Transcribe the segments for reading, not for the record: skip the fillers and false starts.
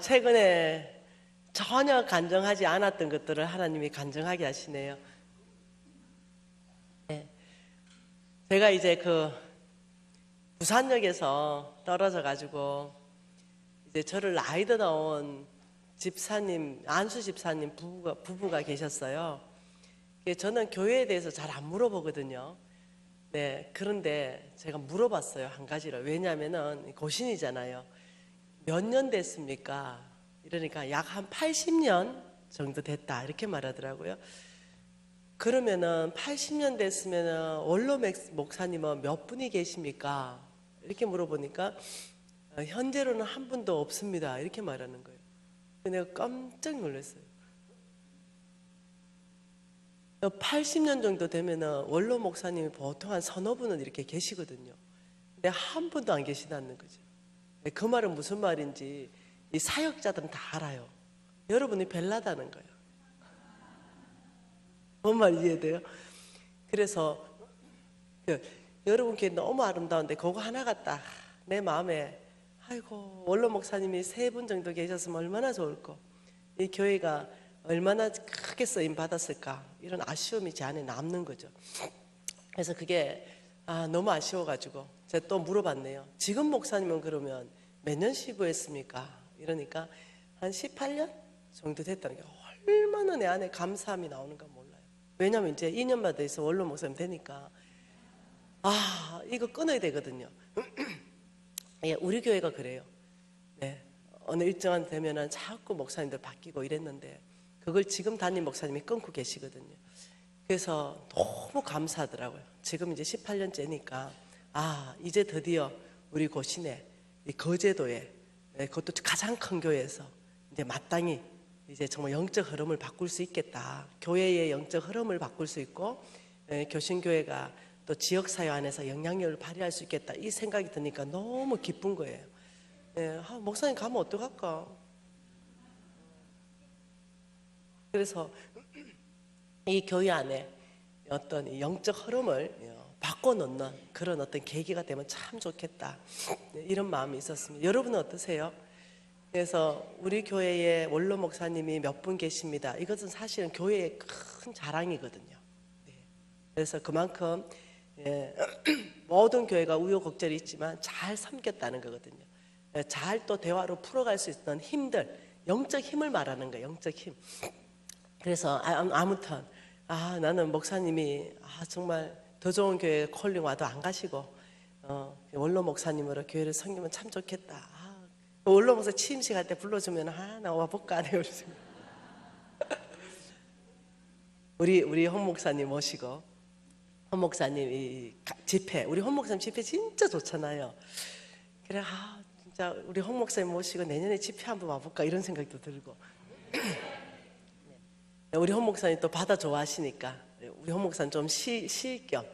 최근에 전혀 간증하지 않았던 것들을 하나님이 간증하게 하시네요. 네. 제가 이제 그 부산역에서 떨어져 가지고 이제 저를 나이도 나온 집사님, 안수 집사님 부부가 계셨어요. 저는 교회에 대해서 잘 안 물어보거든요. 네, 그런데 제가 물어봤어요, 한 가지를. 왜냐하면은 고신이잖아요. 몇 년 됐습니까? 이러니까 약 한 80년 정도 됐다 이렇게 말하더라고요. 그러면은 80년 됐으면은 원로 목사님은 몇 분이 계십니까? 이렇게 물어보니까 현재로는 한 분도 없습니다 이렇게 말하는 거예요. 내가 깜짝 놀랐어요. 80년 정도 되면은 원로 목사님이 보통 한 서너 분은 이렇게 계시거든요. 근데 한 분도 안 계시다는 거죠. 그 말은 무슨 말인지 이 사역자들은 다 알아요. 여러분이 벨라다는 거예요. 뭔 말 이해돼요? 그래서 여러분 교회 너무 아름다운데 그거 하나가 딱 내 마음에, 아이고 원로 목사님이 3분 정도 계셨으면 얼마나 좋을까, 이 교회가 얼마나 크게 쓰임 받았을까, 이런 아쉬움이 제 안에 남는 거죠. 그래서 그게 너무 아쉬워가지고 제가 또 물어봤네요. 지금 목사님은 그러면 몇 년 시부했습니까? 이러니까 한 18년 정도 됐다는 게 얼마나 내 안에 감사함이 나오는가 몰라요. 왜냐면 이제 2년마다 있어 원로 목사님 되니까 이거 끊어야 되거든요. 예, 우리 교회가 그래요. 네, 어느 일정한 되면은 자꾸 목사님들 바뀌고 이랬는데 그걸 지금 담임 목사님이 끊고 계시거든요. 그래서 너무 감사하더라고요. 지금 이제 18년째니까 이제 드디어 우리 고신에 이 거제도에, 그것도 가장 큰 교회에서 이제 마땅히 이제 정말 영적 흐름을 바꿀 수 있겠다. 교회의 영적 흐름을 바꿀 수 있고 교신교회가 또 지역사회 안에서 영향력을 발휘할 수 있겠다, 이 생각이 드니까 너무 기쁜 거예요. 목사님 가면 어떡할까? 그래서 이 교회 안에 어떤 영적 흐름을 바꿔놓는 그런 어떤 계기가 되면 참 좋겠다, 이런 마음이 있었습니다. 여러분은 어떠세요? 그래서 우리 교회에 원로 목사님이 몇 분 계십니다. 이것은 사실은 교회의 큰 자랑이거든요. 그래서 그만큼 모든 교회가 우여곡절이 있지만 잘 섬겼다는 거거든요. 잘 또 대화로 풀어갈 수 있는 힘들, 영적 힘을 말하는 거예요. 영적 힘. 그래서 아무튼 나는 목사님이 정말 더 좋은 교회 콜링 와도 안 가시고 원로 목사님으로 교회를 섬기면 참 좋겠다. 원로 목사 취임식 할 때 불러주면 나 와볼까 하네요. 우리 홍 목사님 모시고, 홍 목사님 이 집회, 우리 홍 목사님 집회 진짜 좋잖아요. 그래 진짜 우리 홍 목사님 모시고 내년에 집회 한번 와볼까 이런 생각도 들고. 우리 홍 목사님 또 바다 좋아하시니까 우리 홍 목사님 좀 쉴 겸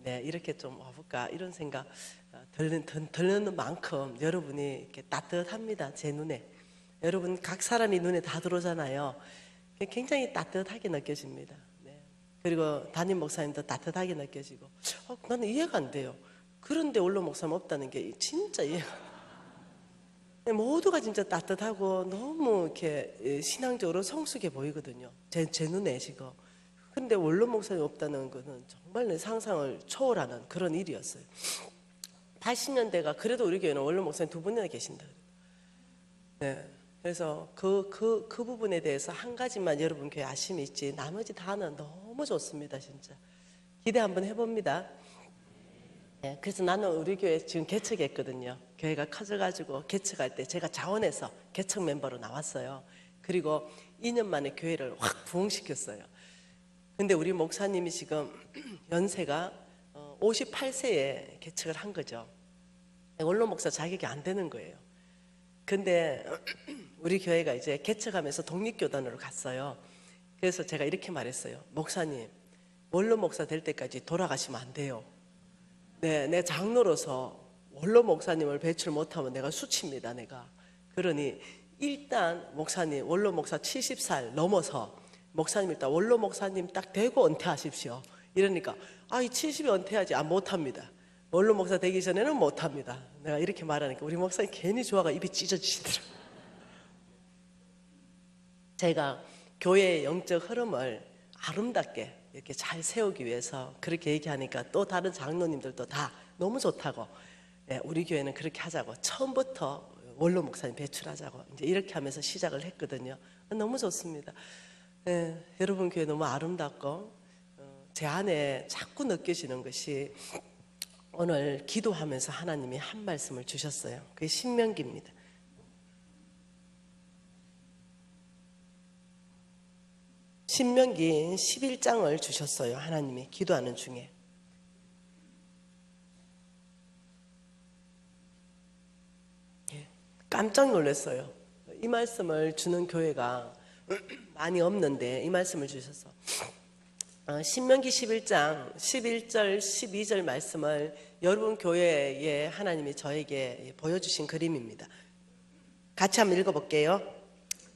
이렇게 좀 와볼까 이런 생각 들는 만큼 여러분이 이렇게 따뜻합니다. 제 눈에. 여러분 각 사람이 눈에 다 들어오잖아요. 굉장히 따뜻하게 느껴집니다. 그리고 담임 목사님도 따뜻하게 느껴지고. 나는 이해가 안 돼요. 그런데 원로 목사님 없다는 게 진짜 이해가 안 돼요. 모두가 진짜 따뜻하고 너무 이렇게 신앙적으로 성숙해 보이거든요. 제 눈에 지금. 근데 원로 목사님 없다는 거는 정말 내 상상을 초월하는 그런 일이었어요. 80년대가 그래도 우리 교회는 원로 목사님 2분이나 계신다. 그래서 그 부분에 대해서 한 가지만 여러분 교회 아쉬움이 있지 나머지 다는 너무 좋습니다. 진짜 기대 한번 해봅니다. 그래서 나는 우리 교회 지금 개척했거든요. 교회가 커져가지고 개척할 때 제가 자원해서 개척 멤버로 나왔어요. 그리고 2년 만에 교회를 확 부흥시켰어요. 근데 우리 목사님이 지금 연세가 58세에 개척을 한 거죠. 원로 목사 자격이 안 되는 거예요. 근데 우리 교회가 이제 개척하면서 독립교단으로 갔어요. 그래서 제가 이렇게 말했어요. 목사님, 원로 목사 될 때까지 돌아가시면 안 돼요. 내 장로로서 원로 목사님을 배출 못하면 내가 수치입니다. 내가. 그러니 일단 목사님 원로 목사 70살 넘어서 목사님 일단 원로 목사님 딱 되고 은퇴하십시오. 이러니까 이 70이 은퇴하지 못합니다. 원로 목사 되기 전에는 못합니다. 내가 이렇게 말하니까 우리 목사님 괜히 좋아가 입이 찢어지시더라고요. 제가 교회의 영적 흐름을 아름답게 이렇게 잘 세우기 위해서 그렇게 얘기하니까 또 다른 장로님들도 다 너무 좋다고, 우리 교회는 그렇게 하자고, 처음부터 원로 목사님 배출하자고 이제 이렇게 하면서 시작을 했거든요. 너무 좋습니다. 여러분 교회 너무 아름답고, 제 안에 자꾸 느껴지는 것이 오늘 기도하면서 하나님이 한 말씀을 주셨어요. 그게 신명기입니다. 신명기 11장을 주셨어요. 하나님이 기도하는 중에. 깜짝 놀랐어요. 이 말씀을 주는 교회가 많이 없는데 이 말씀을 주셔서 신명기 11장 11절 12절 말씀을 여러분 교회에 하나님이 저에게 보여주신 그림입니다. 같이 한번 읽어볼게요.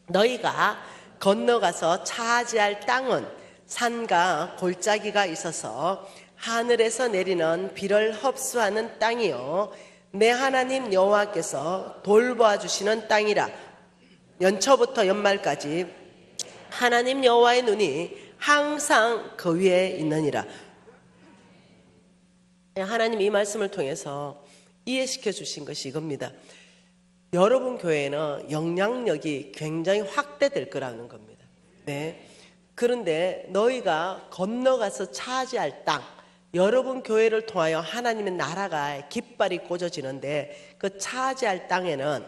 너희가 건너가서 차지할 땅은 산과 골짜기가 있어서 하늘에서 내리는 비를 흡수하는 땅이요 내 하나님 여호와께서 돌보아 주시는 땅이라. 연초부터 연말까지 하나님 여호와의 눈이 항상 그 위에 있느니라. 하나님 이 말씀을 통해서 이해시켜 주신 것이 이겁니다. 여러분 교회는 영향력이 굉장히 확대될 거라는 겁니다. 네. 그런데 너희가 건너가서 차지할 땅, 여러분 교회를 통하여 하나님의 나라가 깃발이 꽂아지는데 그 차지할 땅에는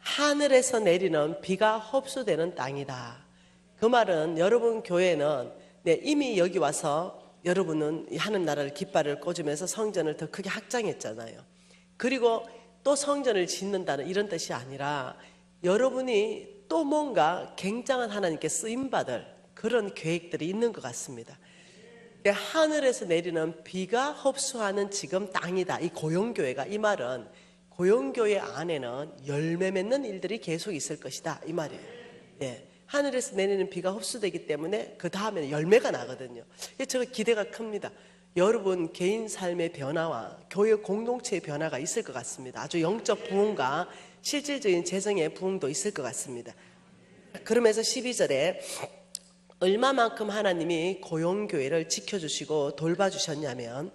하늘에서 내리는 비가 흡수되는 땅이다. 그 말은 여러분 교회는 이미 여기 와서 여러분은 하는 나라를 깃발을 꽂으면서 성전을 더 크게 확장했잖아요. 그리고 또 성전을 짓는다는 이런 뜻이 아니라 여러분이 또 뭔가 굉장한 하나님께 쓰임받을 그런 계획들이 있는 것 같습니다. 하늘에서 내리는 비가 흡수하는 지금 땅이다. 이 고용교회가, 이 말은 고용교회 안에는 열매 맺는 일들이 계속 있을 것이다 이 말이에요. 하늘에서 내리는 비가 흡수되기 때문에 그 다음에는 열매가 나거든요. 제가 기대가 큽니다. 여러분 개인 삶의 변화와 교회 공동체의 변화가 있을 것 같습니다. 아주 영적 부흥과 실질적인 재정의 부흥도 있을 것 같습니다. 그러면서 12절에 얼마만큼 하나님이 고용교회를 지켜주시고 돌봐주셨냐면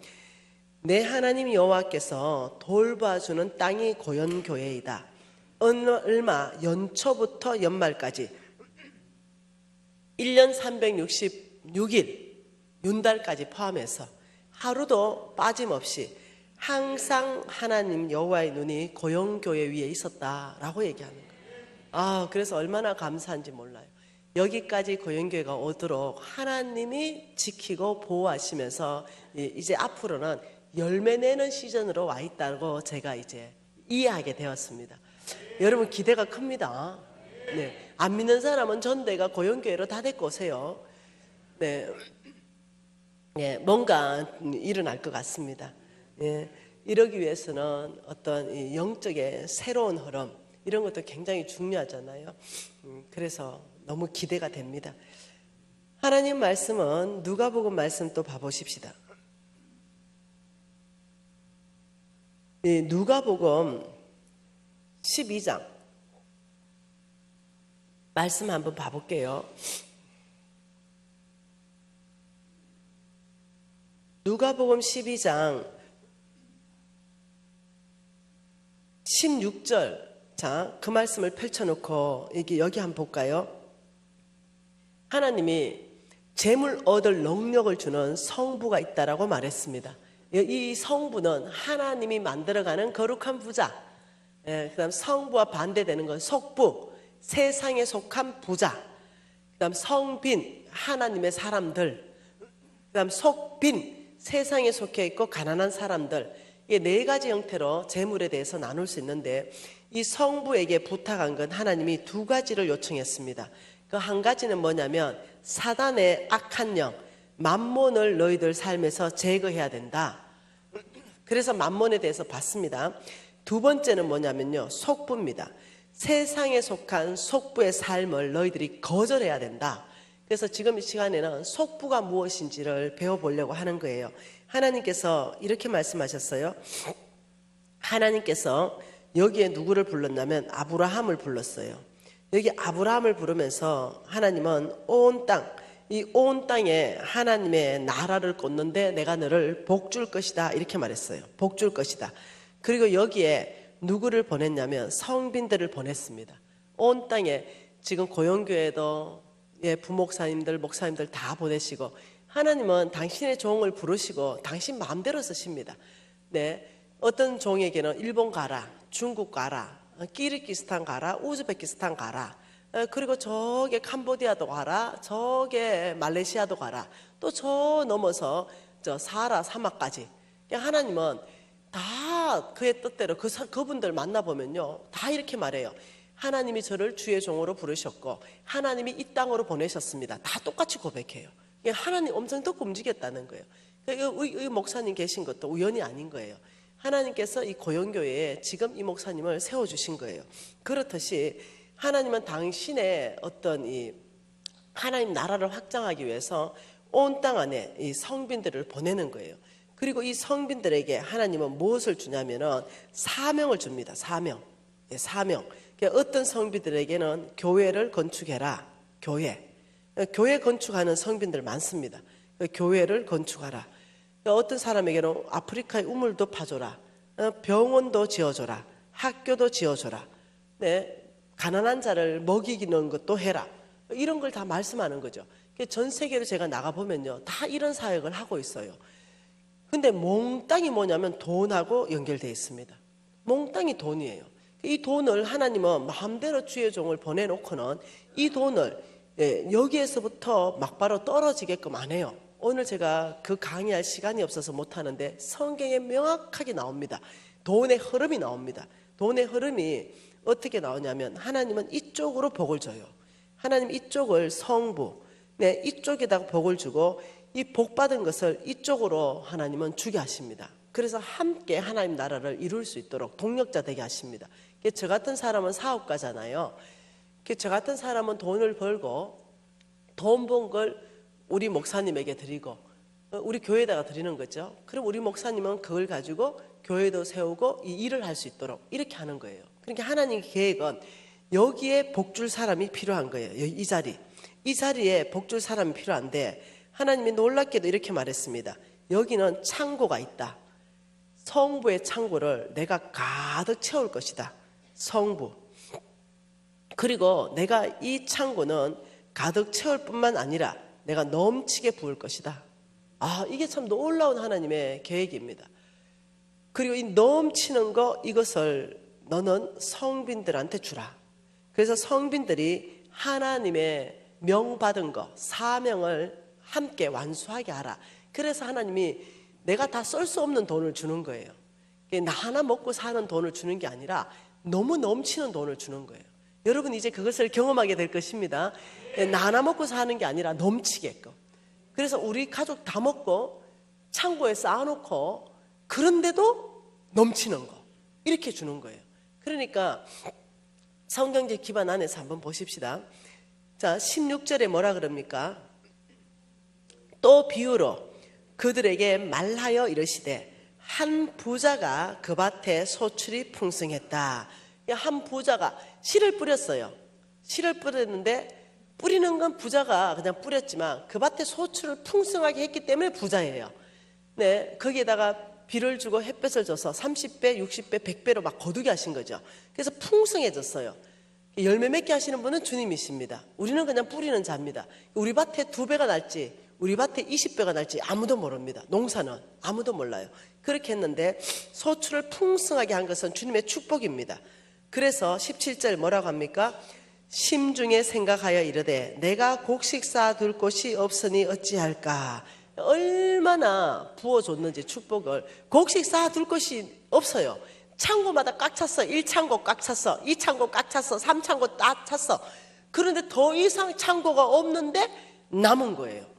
내 하나님 여호와께서 돌봐주는 땅이 고용교회이다. 얼마 연초부터 연말까지 1년 366일 윤달까지 포함해서 하루도 빠짐없이 항상 하나님 여호와의 눈이 고용교회 위에 있었다라고 얘기하는 거예요. 그래서 얼마나 감사한지 몰라요. 여기까지 고용교회가 오도록 하나님이 지키고 보호하시면서 이제 앞으로는 열매 내는 시즌으로 와 있다고 제가 이제 이해하게 되었습니다. 여러분 기대가 큽니다. 안 믿는 사람은 전대가 고용교회로 다 데리고 오세요. 뭔가 일어날 것 같습니다. 이러기 위해서는 어떤 영적의 새로운 흐름 이런 것도 굉장히 중요하잖아요. 그래서 너무 기대가 됩니다. 하나님 말씀은 누가복음 말씀 또 봐보십시다. 누가복음 12장 말씀 한번 봐볼게요. 누가복음 12장 16절 자, 그 말씀을 펼쳐놓고 여기 한번 볼까요? 하나님이 재물 얻을 능력을 주는 성부가 있다라고 말했습니다. 이 성부는 하나님이 만들어가는 거룩한 부자, 그다음 성부와 반대되는 건 속부, 세상에 속한 부자, 그다음 성빈, 하나님의 사람들, 그다음 속빈, 세상에 속해 있고 가난한 사람들. 이 네 가지 형태로 재물에 대해서 나눌 수 있는데 이 성부에게 부탁한 건 하나님이 두 가지를 요청했습니다. 그 한 가지는 뭐냐면 사단의 악한 영 맘몬을 너희들 삶에서 제거해야 된다. 그래서 맘몬에 대해서 봤습니다. 두 번째는 뭐냐면요, 속부입니다. 세상에 속한 속부의 삶을 너희들이 거절해야 된다. 그래서 지금 이 시간에는 속부가 무엇인지를 배워보려고 하는 거예요. 하나님께서 이렇게 말씀하셨어요. 하나님께서 여기에 누구를 불렀냐면 아브라함을 불렀어요. 여기 아브라함을 부르면서 하나님은 온 땅, 이 온 땅에 하나님의 나라를 꽂는데 내가 너를 복 줄 것이다 이렇게 말했어요. 복 줄 것이다. 그리고 여기에 누구를 보냈냐면 성빈들을 보냈습니다. 온 땅에 지금 고용교회도 부목사님들, 목사님들 다 보내시고 하나님은 당신의 종을 부르시고 당신 마음대로 쓰십니다. 네, 어떤 종에게는 일본 가라, 중국 가라, 키르기스탄 가라, 우즈베키스탄 가라, 그리고 저게 캄보디아도 가라, 저게 말레이시아도 가라, 또 저 넘어서 저 사하라 사막까지. 하나님은 다 그의 뜻대로 그분들 만나보면요 다 이렇게 말해요. 하나님이 저를 주의 종으로 부르셨고 하나님이 이 땅으로 보내셨습니다. 다 똑같이 고백해요. 하나님 엄청 더 움직였다는 거예요. 이 목사님 계신 것도 우연이 아닌 거예요. 하나님께서 이 고용교회에 지금 이 목사님을 세워주신 거예요. 그렇듯이 하나님은 당신의 어떤 이 하나님 나라를 확장하기 위해서 온 땅 안에 이 성빈들을 보내는 거예요. 그리고 이 성빈들에게 하나님은 무엇을 주냐면은 사명을 줍니다. 사명. 사명. 어떤 성빈들에게는 교회를 건축해라. 교회 건축하는 성빈들 많습니다. 교회를 건축하라. 어떤 사람에게는 아프리카의 우물도 파줘라. 병원도 지어줘라. 학교도 지어줘라. 네, 가난한 자를 먹이는 것도 해라. 이런 걸 다 말씀하는 거죠. 전 세계로 제가 나가보면요 다 이런 사역을 하고 있어요. 근데 몽땅이 뭐냐면 돈하고 연결되어 있습니다. 몽땅이 돈이에요. 이 돈을 하나님은 마음대로 주의 종을 보내놓고는 이 돈을 여기에서부터 막바로 떨어지게끔 안 해요. 오늘 제가 그 강의할 시간이 없어서 못하는데 성경에 명확하게 나옵니다. 돈의 흐름이 나옵니다. 돈의 흐름이 어떻게 나오냐면 하나님은 이쪽으로 복을 줘요. 하나님 이쪽을 성부, 이쪽에다가 복을 주고 이 복 받은 것을 이쪽으로 하나님은 주게 하십니다. 그래서 함께 하나님 나라를 이룰 수 있도록 동력자 되게 하십니다. 저 같은 사람은 사업가잖아요. 저 같은 사람은 돈을 벌고 돈 번 걸 우리 목사님에게 드리고 우리 교회에다가 드리는 거죠. 그럼 우리 목사님은 그걸 가지고 교회도 세우고 이 일을 할 수 있도록 이렇게 하는 거예요. 그러니까 하나님의 계획은 여기에 복줄 사람이 필요한 거예요. 이 자리에 복줄 사람이 필요한데 하나님이 놀랍게도 이렇게 말했습니다. 여기는 창고가 있다. 성부의 창고를 내가 가득 채울 것이다. 성부. 그리고 내가 이 창고는 가득 채울 뿐만 아니라 내가 넘치게 부을 것이다. 이게 참 놀라운 하나님의 계획입니다. 그리고 이 넘치는 거 이것을 너는 성빈들한테 주라. 그래서 성빈들이 하나님의 명받은 거 사명을 함께 완수하게 하라. 그래서 하나님이 내가 다 쓸 수 없는 돈을 주는 거예요. 나 하나 먹고 사는 돈을 주는 게 아니라 너무 넘치는 돈을 주는 거예요. 여러분 이제 그것을 경험하게 될 것입니다. 나 하나 먹고 사는 게 아니라 넘치게끔. 그래서 우리 가족 다 먹고 창고에 쌓아놓고 그런데도 넘치는 거 이렇게 주는 거예요. 그러니까 성경적 기반 안에서 한번 보십시다. 자, 16절에 뭐라 그럽니까? 또 비유로 그들에게 말하여 이르시되 한 부자가 그 밭에 소출이 풍성했다. 한 부자가 씨를 뿌렸어요. 씨를 뿌렸는데 뿌리는 건 부자가 그냥 뿌렸지만 그 밭에 소출을 풍성하게 했기 때문에 부자예요. 네, 거기에다가 비를 주고 햇볕을 줘서 30배, 60배, 100배로 막 거두게 하신 거죠. 그래서 풍성해졌어요. 열매 맺게 하시는 분은 주님이십니다. 우리는 그냥 뿌리는 자입니다. 우리 밭에 2배가 날지 우리 밭에 20배가 날지 아무도 모릅니다. 농사는 아무도 몰라요. 그렇게 했는데 소출을 풍성하게 한 것은 주님의 축복입니다. 그래서 17절 뭐라고 합니까? 심중에 생각하여 이르되 내가 곡식 쌓아둘 곳이 없으니 어찌할까. 얼마나 부어줬는지 축복을. 곡식 쌓아둘 곳이 없어요. 창고마다 꽉 찼어. 1창고 꽉 찼어. 2창고 꽉 찼어. 3창고 딱 찼어. 그런데 더 이상 창고가 없는데 남은 거예요.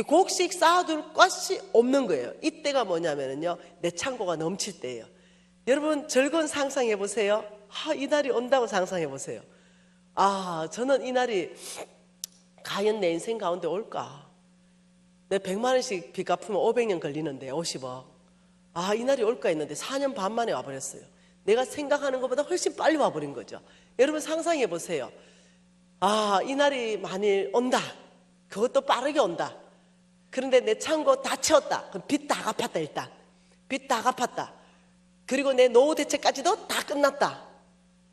곡식 쌓아둘 것이 없는 거예요. 이때가 뭐냐면요, 내 창고가 넘칠 때예요. 여러분 즐거운 상상해 보세요. 이 날이 온다고 상상해 보세요. 저는 이 날이 과연 내 인생 가운데 올까? 내 100만 원씩 빚 갚으면 500년 걸리는데 50억. 이 날이 올까 했는데 4년 반 만에 와버렸어요. 내가 생각하는 것보다 훨씬 빨리 와버린 거죠. 여러분 상상해 보세요. 아, 이 날이 많이 온다. 그것도 빠르게 온다. 그런데 내 창고 다 채웠다. 그럼 빚 다 갚았다. 일단 빚 다 갚았다. 그리고 내 노후 대책까지도 다 끝났다.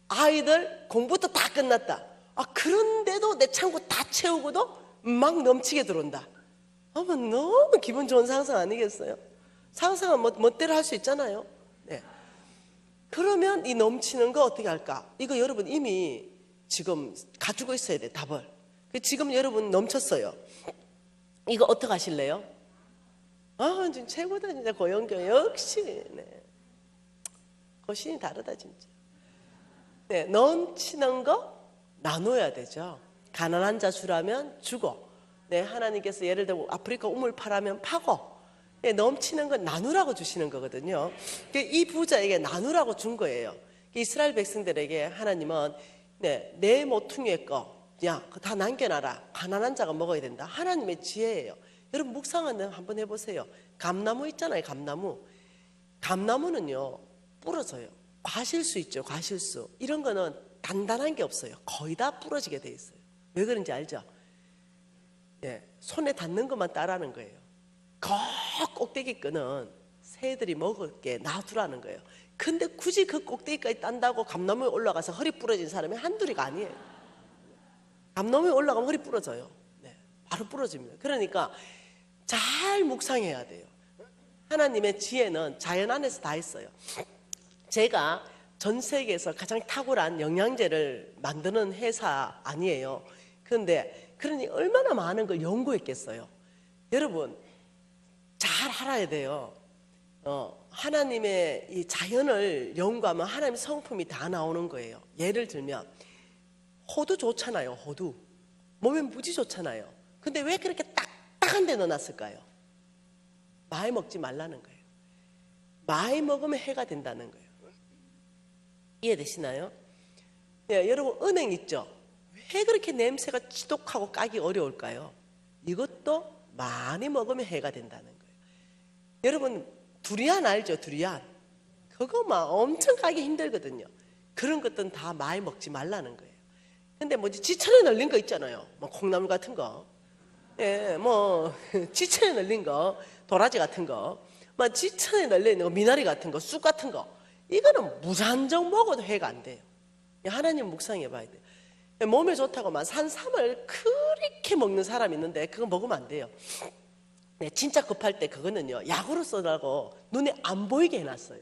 아이들 공부도 다 끝났다. 아, 그런데도 내 창고 다 채우고도 막 넘치게 들어온다. 아마 너무 기분 좋은 상상 아니겠어요? 상상은 멋대로 할 수 있잖아요. 네. 그러면 이 넘치는 거 어떻게 할까? 이거 여러분 이미 지금 가지고 있어야 돼, 답을. 지금 여러분 넘쳤어요. 이거 어떻게 하실래요? 아, 진짜 최고다, 진짜 고영교. 역시, 네. 거신이 다르다, 진짜. 네, 넘치는 거 나눠야 되죠. 가난한 자 주라면 주고, 네, 하나님께서 예를 들어 아프리카 우물 파라면 파고, 네, 넘치는 건 나누라고 주시는 거거든요. 이 부자에게 나누라고 준 거예요. 이스라엘 백성들에게 하나님은 네, 내 모퉁이의 거, 야, 다 남겨놔라. 가난한 자가 먹어야 된다. 하나님의 지혜예요. 여러분 묵상하는 한번 해보세요. 감나무 있잖아요, 감나무. 감나무는요 부러져요. 과실수 있죠, 과실수. 이런 거는 단단한 게 없어요. 거의 다 부러지게 돼 있어요. 왜 그런지 알죠? 예, 손에 닿는 것만 따라하는 거예요. 그 꼭대기 끈은 새들이 먹을 게 놔두라는 거예요. 근데 굳이 그 꼭대기까지 딴다고 감나무에 올라가서 허리 부러진 사람이 한둘이가 아니에요. 감나무에 올라가면 허리 부러져요. 네, 바로 부러집니다. 그러니까 잘 묵상해야 돼요. 하나님의 지혜는 자연 안에서 다 있어요. 제가 전 세계에서 가장 탁월한 영양제를 만드는 회사 아니에요. 그런데 그러니 얼마나 많은 걸 연구했겠어요. 여러분 잘 알아야 돼요. 하나님의 이 자연을 연구하면 하나님의 성품이 다 나오는 거예요. 예를 들면 호두 좋잖아요. 호두 몸에 무지 좋잖아요. 근데 왜 그렇게 딱딱한 데 넣어놨을까요? 많이 먹지 말라는 거예요. 많이 먹으면 해가 된다는 거예요. 이해되시나요? 예, 여러분 은행 있죠? 왜 그렇게 냄새가 지독하고 까기 어려울까요? 이것도 많이 먹으면 해가 된다는 거예요. 여러분 두리안 알죠? 두리안 그거 막 엄청 까기 힘들거든요. 그런 것들은 다 많이 먹지 말라는 거예요. 근데 뭐지 지천에 널린 거 있잖아요. 뭐 콩나물 같은 거, 예, 뭐 지천에 널린 거, 도라지 같은 거, 뭐 지천에 널려 있는 거, 미나리 같은 거, 쑥 같은 거, 이거는 무산정 먹어도 해가 안 돼요. 하나님 묵상해 봐야 돼요. 몸에 좋다고만 산삼을 그렇게 먹는 사람이 있는데 그거 먹으면 안 돼요. 네, 진짜 급할 때 그거는요 약으로 써라고 눈에 안 보이게 해놨어요.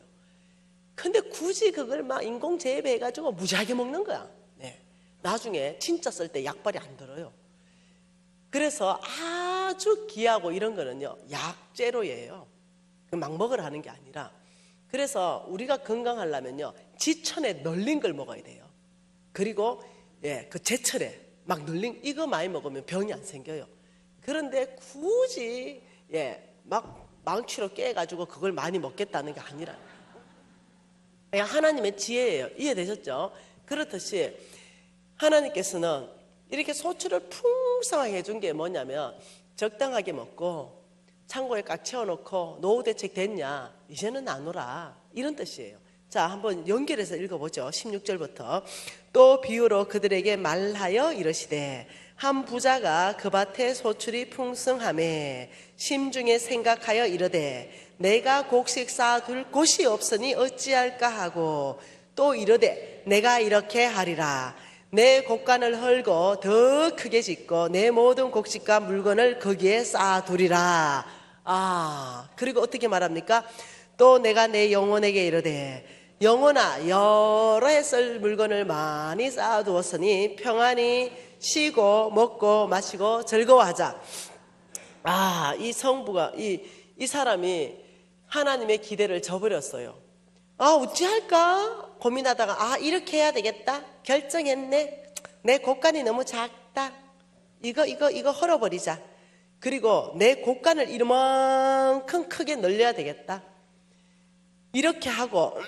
근데 굳이 그걸 막 인공 재배해가지고 무지하게 먹는 거야. 네, 나중에 진짜 쓸 때 약발이 안 들어요. 그래서 아주 귀하고 이런 거는요 약재료예요. 막 먹으라는 게 아니라. 그래서 우리가 건강하려면요 지천에 널린 걸 먹어야 돼요. 그리고 예, 그 제철에 막 널린 이거 많이 먹으면 병이 안 생겨요. 그런데 굳이 예, 막 망치로 깨가지고 그걸 많이 먹겠다는 게 아니라 그냥 하나님의 지혜예요. 이해되셨죠? 그렇듯이 하나님께서는 이렇게 소출을 풍성하게 해준 게 뭐냐면 적당하게 먹고 창고에 꽉 채워놓고 노후 대책 됐냐 이제는 나누라 이런 뜻이에요. 자, 한번 연결해서 읽어보죠. 16절부터 또 비유로 그들에게 말하여 이르시되 한 부자가 그 밭에 소출이 풍성하매 심중에 생각하여 이르되 내가 곡식 쌓아둘 곳이 없으니 어찌할까 하고 또 이르되 내가 이렇게 하리라 내 곡간을 헐고 더 크게 짓고 내 모든 곡식과 물건을 거기에 쌓아두리라. 그리고 어떻게 말합니까? 또 내가 내 영혼에게 이르되 영혼아 여러 해 쓸 물건을 많이 쌓아두었으니 평안히 쉬고 먹고 마시고 즐거워하자. 이 성부가 이 사람이 하나님의 기대를 저버렸어요. 어찌할까 고민하다가 이렇게 해야 되겠다 결정했네. 내 곡간이 너무 작다. 이거 헐어버리자. 그리고 내 곡간을 이만큼 크게 늘려야 되겠다. 이렇게 하고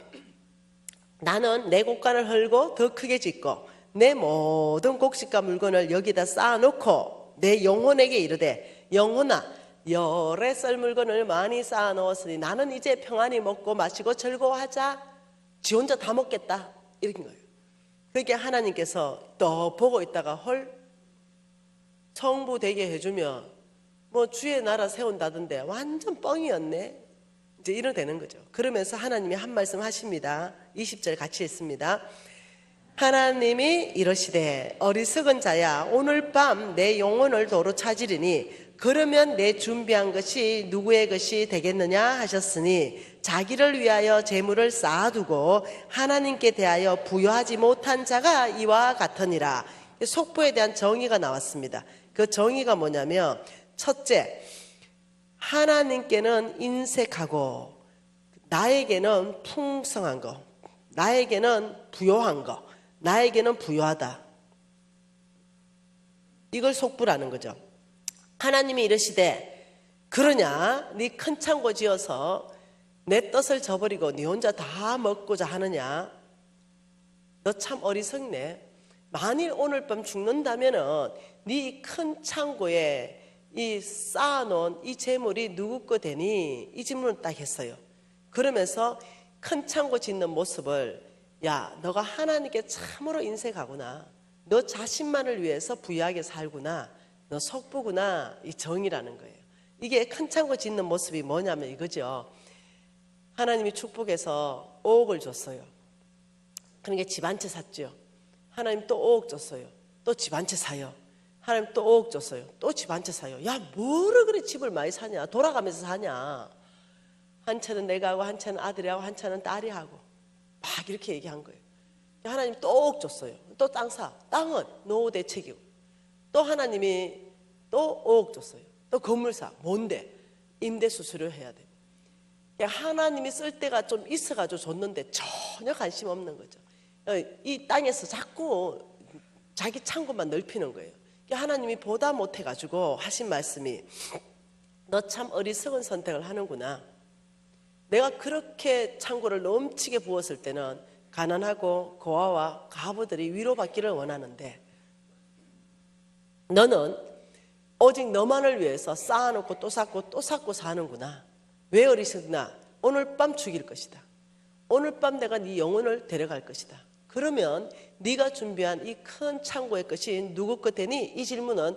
나는 내 곡간을 헐고 더 크게 짓고 내 모든 곡식과 물건을 여기다 쌓아놓고 내 영혼에게 이르되 영혼아 여러 해 쓸 물건을 많이 쌓아놓았으니 나는 이제 평안히 먹고 마시고 즐거워하자. 지 혼자 다 먹겠다 이런 거예요. 그게 하나님께서 또 보고 있다가 헐 성부 되게 해주면 뭐 주의 나라 세운다던데 완전 뻥이었네. 이제 이러 되는 거죠. 그러면서 하나님이 한 말씀 하십니다. 20절 같이 읽습니다. 하나님이 이러시되 어리석은 자야 오늘 밤 내 영혼을 도로 찾으리니 그러면 내 준비한 것이 누구의 것이 되겠느냐 하셨으니 자기를 위하여 재물을 쌓아두고 하나님께 대하여 부여하지 못한 자가 이와 같으니라. 속보에 대한 정의가 나왔습니다. 그 정의가 뭐냐면 첫째, 하나님께는 인색하고 나에게는 풍성한 거, 나에게는 부요한 거, 나에게는 부요하다. 이걸 속부라는 거죠. 하나님이 이러시되 그러냐? 네 큰 창고 지어서 내 뜻을 저버리고 네 혼자 다 먹고자 하느냐? 너 참 어리석네. 만일 오늘 밤 죽는다면은 네 큰 창고에 이 쌓아놓은 이 재물이 누구 거 되니? 이 질문을 딱 했어요. 그러면서 큰 창고 짓는 모습을 야, 너가 하나님께 참으로 인색하구나. 너 자신만을 위해서 부유하게 살구나. 너 속보구나. 이 정의라는 거예요. 이게 큰 창고 짓는 모습이 뭐냐면 이거죠. 하나님이 축복해서 5억을 줬어요. 그러니까 집 한 채 샀죠. 하나님 또 5억 줬어요. 또 집 한 채 사요. 하나님 또 5억 줬어요. 또 집 한 채 사요. 야, 뭐를 그래 집을 많이 사냐? 돌아가면서 사냐? 한 채는 내가 하고 한 채는 아들이 하고 한 채는 딸이 하고 막 이렇게 얘기한 거예요. 하나님 또 5억 줬어요. 또 땅 사. 땅은 노후 대책이고 또 하나님이 또 5억 줬어요. 또 건물 사. 뭔데? 임대 수수료 해야 돼. 하나님이 쓸 때가 좀 있어가지고 줬는데 전혀 관심 없는 거죠. 이 땅에서 자꾸 자기 창고만 넓히는 거예요. 하나님이 보다 못해가지고 하신 말씀이 너 참 어리석은 선택을 하는구나. 내가 그렇게 창고를 넘치게 부었을 때는 가난하고 고아와 과부들이 위로받기를 원하는데 너는 오직 너만을 위해서 쌓아놓고 또 쌓고 또 쌓고 사는구나. 왜 어리석나? 오늘 밤 죽일 것이다. 오늘 밤 내가 네 영혼을 데려갈 것이다. 그러면 네가 준비한 이 큰 창고의 것이 누구 것 되니? 이 질문은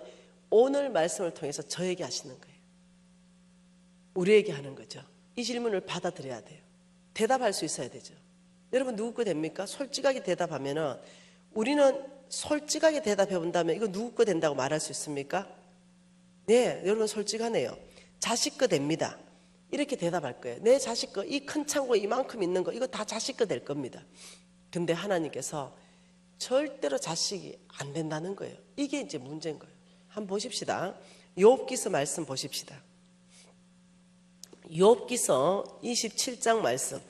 오늘 말씀을 통해서 저에게 하시는 거예요. 우리에게 하는 거죠. 이 질문을 받아들여야 돼요. 대답할 수 있어야 되죠. 여러분 누구 거 됩니까? 솔직하게 대답하면은 우리는 솔직하게 대답해 본다면 이거 누구 거 된다고 말할 수 있습니까? 네, 여러분 솔직하네요. 자식 거 됩니다. 이렇게 대답할 거예요. 내 자식 거, 이 큰 창고에 이만큼 있는 거 이거 다 자식 거 될 겁니다. 근데 하나님께서 절대로 자식이 안 된다는 거예요. 이게 이제 문제인 거예요. 한번 보십시다. 욥기서 말씀 보십시다. 욥기서 27장 말씀.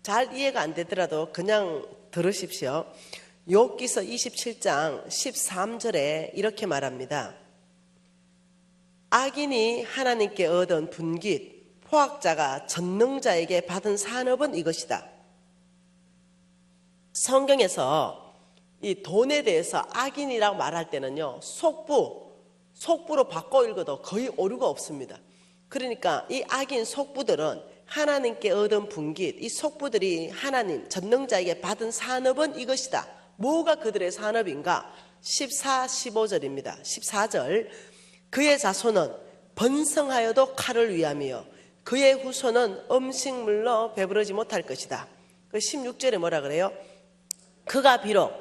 잘 이해가 안 되더라도 그냥 들으십시오. 욥기서 27장 13절에 이렇게 말합니다. 악인이 하나님께 얻은 분깃, 포악자가 전능자에게 받은 산업은 이것이다. 성경에서 이 돈에 대해서 악인이라고 말할 때는요, 속부로 바꿔 읽어도 거의 오류가 없습니다. 그러니까 이 악인 속부들은 하나님께 얻은 분깃, 이 속부들이 하나님 전능자에게 받은 산업은 이것이다. 뭐가 그들의 산업인가? 14, 15절입니다. 14절. 그의 자손은 번성하여도 칼을 위함이요 그의 후손은 음식물로 배부르지 못할 것이다. 16절에 뭐라 그래요? 그가 비록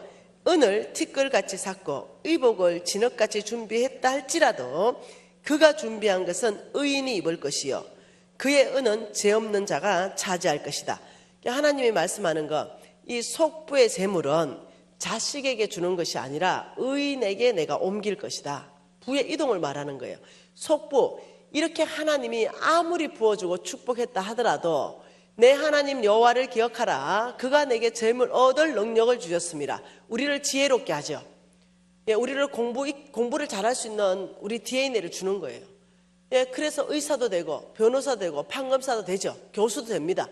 은을 티끌같이 샀고 의복을 진흙같이 준비했다 할지라도 그가 준비한 것은 의인이 입을 것이요 그의 은은 죄 없는 자가 차지할 것이다. 하나님이 말씀하는 것, 이 속부의 재물은 자식에게 주는 것이 아니라 의인에게 내가 옮길 것이다. 부의 이동을 말하는 거예요. 속부, 이렇게 하나님이 아무리 부어주고 축복했다 하더라도 내 하나님 여호와를 기억하라. 그가 내게 재물 얻을 능력을 주셨습니다. 우리를 지혜롭게 하죠. 우리를 공부를 잘할 수 있는 우리 DNA를 주는 거예요. 그래서 의사도 되고 변호사도 되고 판검사도 되죠. 교수도 됩니다.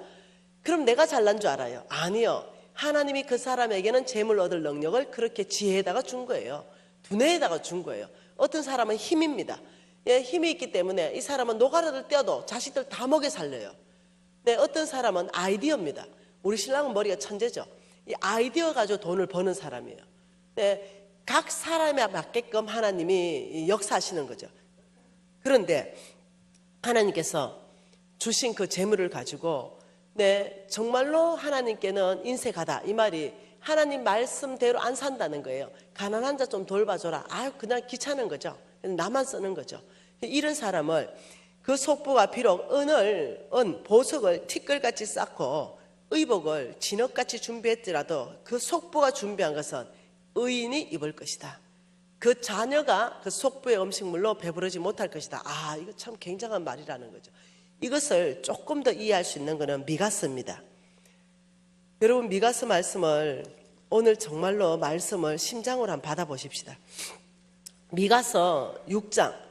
그럼 내가 잘난 줄 알아요? 아니요. 하나님이 그 사람에게는 재물 얻을 능력을 그렇게 지혜에다가 준 거예요. 두뇌에다가 준 거예요. 어떤 사람은 힘입니다. 힘이 있기 때문에 이 사람은 노가다를 떼어도 자식들 다 먹여 살려요. 어떤 사람은 아이디어입니다. 우리 신랑은 머리가 천재죠. 이 아이디어 가지고 돈을 버는 사람이에요. 네, 각 사람에 맞게끔 하나님이 역사하시는 거죠. 그런데 하나님께서 주신 그 재물을 가지고 네, 정말로 하나님께는 인색하다 이 말이 하나님 말씀대로 안 산다는 거예요. 가난한 자 좀 돌봐줘라. 아유 그냥 귀찮은 거죠. 나만 쓰는 거죠. 이런 사람을 그 속부가 비록 보석을 티끌같이 쌓고 의복을 진흙같이 준비했더라도 그 속부가 준비한 것은 의인이 입을 것이다. 그 자녀가 그 속부의 음식물로 배부르지 못할 것이다. 아, 이거 참 굉장한 말이라는 거죠. 이것을 조금 더 이해할 수 있는 것은 미가서입니다. 여러분 미가서 말씀을 오늘 정말로 말씀을 심장으로 한번 받아보십시다. 미가서 6장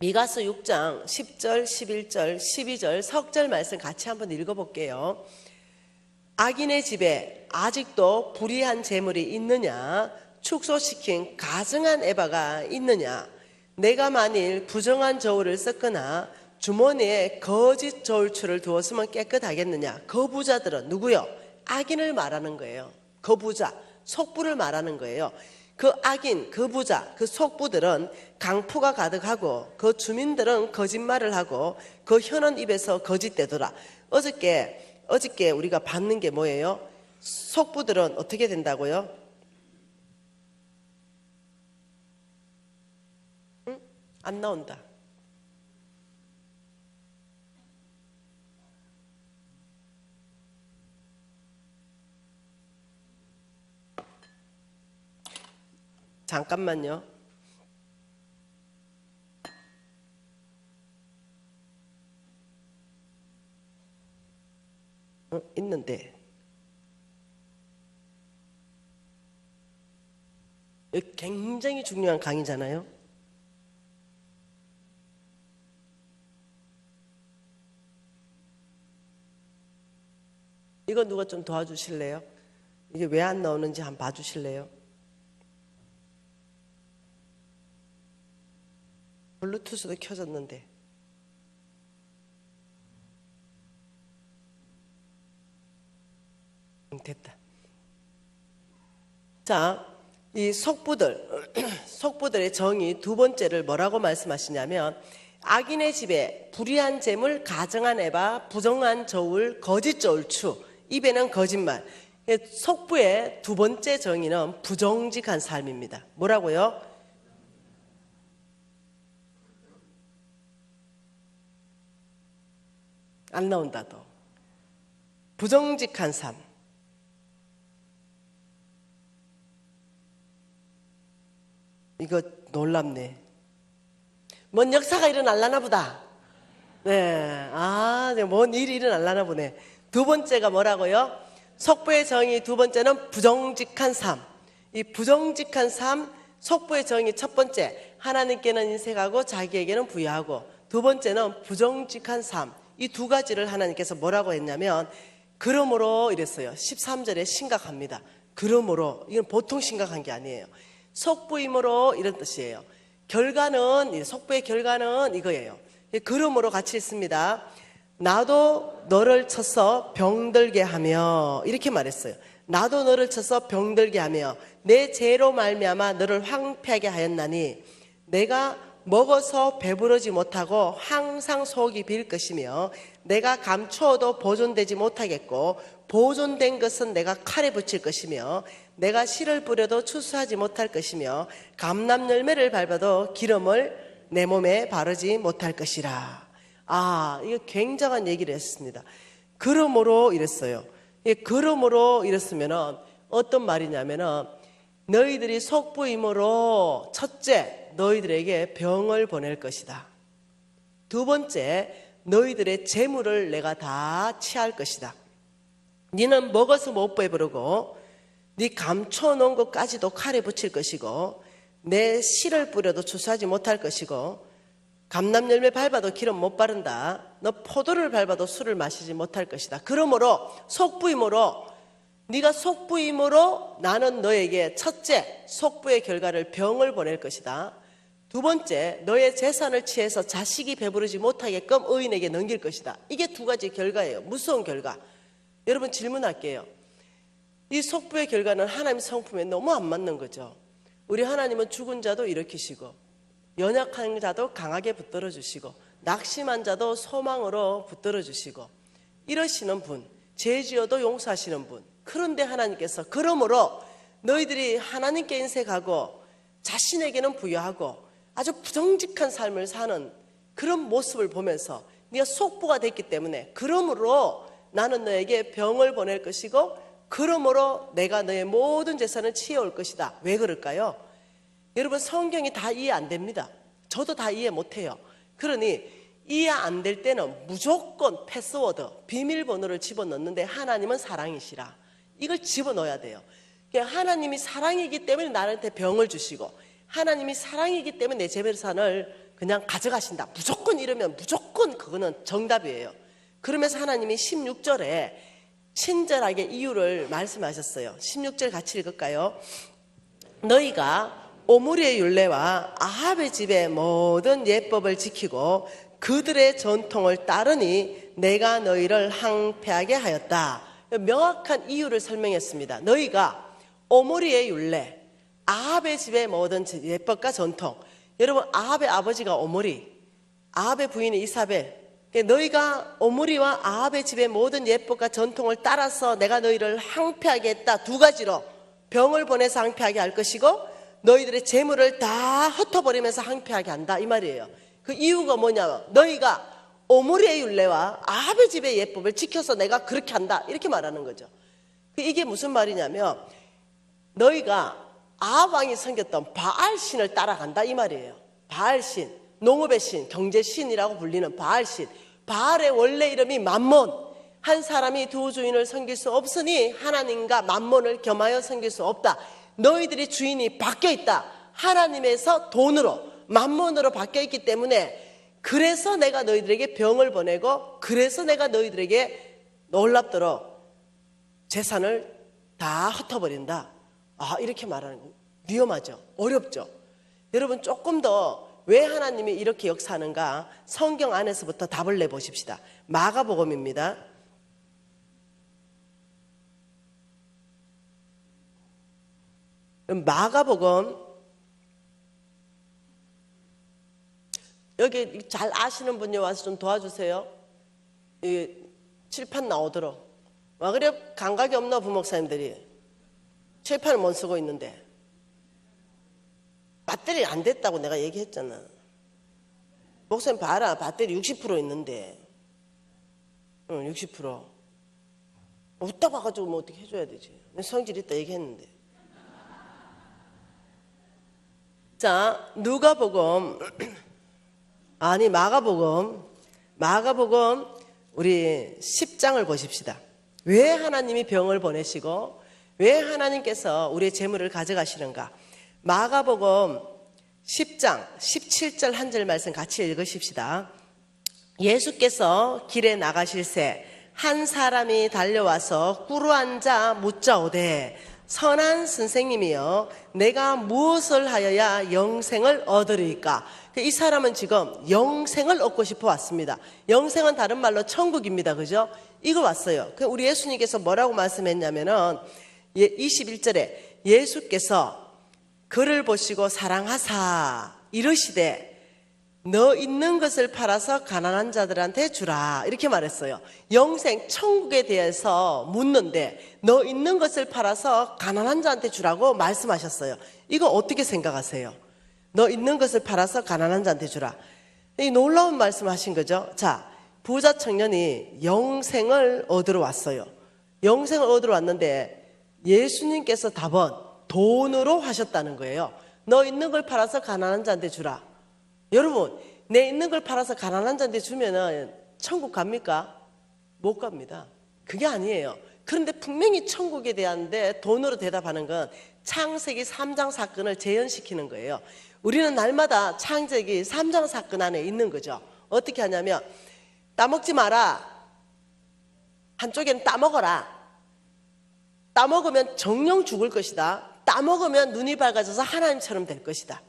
10절, 11절, 12절 석절 말씀 같이 한번 읽어볼게요. 악인의 집에 아직도 불의한 재물이 있느냐? 축소시킨 가증한 에바가 있느냐? 내가 만일 부정한 저울을 썼거나 주머니에 거짓 저울추를 두었으면 깨끗하겠느냐? 거부자들은 누구요? 악인을 말하는 거예요. 거부자, 속부를 말하는 거예요. 그 악인, 그 부자, 그 속부들은 강포가 가득하고 그 주민들은 거짓말을 하고 그 혀는 입에서 거짓되더라. 어저께 우리가 받는 게 뭐예요? 속부들은 어떻게 된다고요? 응? 안 나온다. 잠깐만요. 있는데 여기 굉장히 중요한 강의잖아요. 이거 누가 좀 도와주실래요? 이게 왜 안 나오는지 한번 봐주실래요? 블루투스도 켜졌는데 됐다. 자, 이 속부들의 정의 두 번째를 뭐라고 말씀하시냐면 악인의 집에 불의한 재물, 가증한 에바, 부정한 저울, 거짓 저울추, 입에는 거짓말. 속부의 두 번째 정의는 부정직한 삶입니다. 뭐라고요? 안 나온다 또. 부정직한 삶. 이거 놀랍네. 뭔 역사가 일어날라나 보다. 네, 뭔 일이 일어날라나 보네. 두 번째가 뭐라고요? 속부의 정의 두 번째는 부정직한 삶. 이 부정직한 삶, 속부의 정의 첫 번째, 하나님께는 인색하고 자기에게는 부여하고, 두 번째는 부정직한 삶. 이 두 가지를 하나님께서 뭐라고 했냐면 그러므로 이랬어요. 13절에 심각합니다. 그러므로, 이건 보통 심각한 게 아니에요. 속부임으로 이런 뜻이에요. 결과는, 속부의 결과는 이거예요. 그러므로 같이 있습니다. 나도 너를 쳐서 병들게 하며, 이렇게 말했어요. 나도 너를 쳐서 병들게 하며 내 죄로 말미암아 너를 황폐하게 하였나니 내가 먹어서 배부르지 못하고 항상 속이 빌 것이며 내가 감추어도 보존되지 못하겠고 보존된 것은 내가 칼에 붙일 것이며 내가 씨를 뿌려도 추수하지 못할 것이며 감람 열매를 밟아도 기름을 내 몸에 바르지 못할 것이라. 이거 굉장한 얘기를 했습니다. 그러므로 이랬어요. 그러므로 이랬으면은 어떤 말이냐면은 너희들이 속부임으로 첫째 너희들에게 병을 보낼 것이다. 두 번째 너희들의 재물을 내가 다 취할 것이다. 너는 먹어서 못 배부르고 네 감춰놓은 것까지도 칼에 붙일 것이고 내 씨를 뿌려도 추수하지 못할 것이고 감람 열매 밟아도 기름 못 바른다. 너 포도를 밟아도 술을 마시지 못할 것이다. 그러므로 속부임으로 네가 속부임으로 나는 너에게 첫째 속부의 결과를 병을 보낼 것이다. 두 번째 너의 재산을 취해서 자식이 배부르지 못하게끔 의인에게 넘길 것이다. 이게 두 가지 결과예요. 무서운 결과. 여러분 질문할게요. 이 속부의 결과는 하나님 성품에 너무 안 맞는 거죠. 우리 하나님은 죽은 자도 일으키시고 연약한 자도 강하게 붙들어 주시고 낙심한 자도 소망으로 붙들어 주시고 이러시는 분, 죄 지어도 용서하시는 분. 그런데 하나님께서 그러므로 너희들이 하나님께 인색하고 자신에게는 부여하고 아주 부정직한 삶을 사는 그런 모습을 보면서 네가 속부가 됐기 때문에 그러므로 나는 너에게 병을 보낼 것이고 그러므로 내가 너의 모든 재산을 치워올 것이다. 왜 그럴까요? 여러분 성경이 다 이해 안 됩니다. 저도 다 이해 못해요. 그러니 이해 안 될 때는 무조건 패스워드, 비밀번호를 집어넣는데 하나님은 사랑이시라. 이걸 집어넣어야 돼요. 하나님이 사랑이기 때문에 나한테 병을 주시고 하나님이 사랑이기 때문에 내 재산을 그냥 가져가신다. 무조건 이러면 무조건 그거는 정답이에요. 그러면서 하나님이 16절에 친절하게 이유를 말씀하셨어요. 16절 같이 읽을까요? 너희가 오므리의 율례와 아합의 집의 모든 예법을 지키고 그들의 전통을 따르니 내가 너희를 항폐하게 하였다. 명확한 이유를 설명했습니다. 너희가 오므리의 율례, 아합의 집의 모든 예법과 전통. 여러분 아합의 아버지가 오므리, 아합의 부인이 이사벨. 너희가 오므리와 아합의 집의 모든 예법과 전통을 따라서 내가 너희를 항폐하게 했다. 두 가지로 병을 보내서 항폐하게 할 것이고 너희들의 재물을 다 흩어버리면서 항폐하게 한다 이 말이에요. 그 이유가 뭐냐면 너희가 오므리의 율례와 아합의 집의 예법을 지켜서 내가 그렇게 한다 이렇게 말하는 거죠. 이게 무슨 말이냐면 너희가 아합 왕이 섬겼던 바알 신을 따라간다 이 말이에요. 바알 신, 농업의 신, 경제 신이라고 불리는 바알 신. 바알의 원래 이름이 맘몬. 한 사람이 두 주인을 섬길 수 없으니 하나님과 맘몬을 겸하여 섬길 수 없다. 너희들이 주인이 바뀌어 있다. 하나님에서 돈으로 맘몬으로 바뀌어 있기 때문에 그래서 내가 너희들에게 병을 보내고 그래서 내가 너희들에게 놀랍도록 재산을 다 흩어버린다. 이렇게 말하는 거예요. 위험하죠. 어렵죠. 여러분 조금 더 왜 하나님이 이렇게 역사하는가 성경 안에서부터 답을 내보십시다. 마가복음입니다. 마가복음 여기 잘 아시는 분이 와서 좀 도와주세요. 칠판 나오도록. 와 그래 감각이 없나 부목사님들이 칠판을 못 쓰고 있는데 배터리 안 됐다고 내가 얘기했잖아. 목사님 봐라 배터리 60% 있는데 60% 웃다 봐가지고 뭐 어떻게 해줘야 되지. 성질 있다 얘기했는데. 자 누가복음 아니 마가복음 우리 10장을 보십시다. 왜 하나님이 병을 보내시고 왜 하나님께서 우리의 재물을 가져가시는가. 마가복음 10장 17절 한 절 말씀 같이 읽으십시다. 예수께서 길에 나가실새 한 사람이 달려와서 꿇어앉아 묻자오되 선한 선생님이여 내가 무엇을 하여야 영생을 얻으리까. 이 사람은 지금 영생을 얻고 싶어 왔습니다. 영생은 다른 말로 천국입니다. 그죠? 이거 왔어요. 우리 예수님께서 뭐라고 말씀했냐면은 21절에 예수께서 그를 보시고 사랑하사 이르시되 너 있는 것을 팔아서 가난한 자들한테 주라 이렇게 말했어요. 영생 천국에 대해서 묻는데 너 있는 것을 팔아서 가난한 자한테 주라고 말씀하셨어요. 이거 어떻게 생각하세요? 너 있는 것을 팔아서 가난한 자한테 주라. 이 놀라운 말씀하신 거죠. 자, 부자 청년이 영생을 얻으러 왔어요. 영생을 얻으러 왔는데 예수님께서 답은 돈으로 하셨다는 거예요. 너 있는 걸 팔아서 가난한 자한테 주라. 여러분, 내 있는 걸 팔아서 가난한 자한테 주면은 천국 갑니까? 못 갑니다. 그게 아니에요. 그런데 분명히 천국에 대한데 돈으로 대답하는 건 창세기 3장 사건을 재현시키는 거예요. 우리는 날마다 창세기 3장 사건 안에 있는 거죠. 어떻게 하냐면 따먹지 마라. 한쪽에는 따먹어라. 따먹으면 정령 죽을 것이다. 따먹으면 눈이 밝아져서 하나님처럼 될 것이다.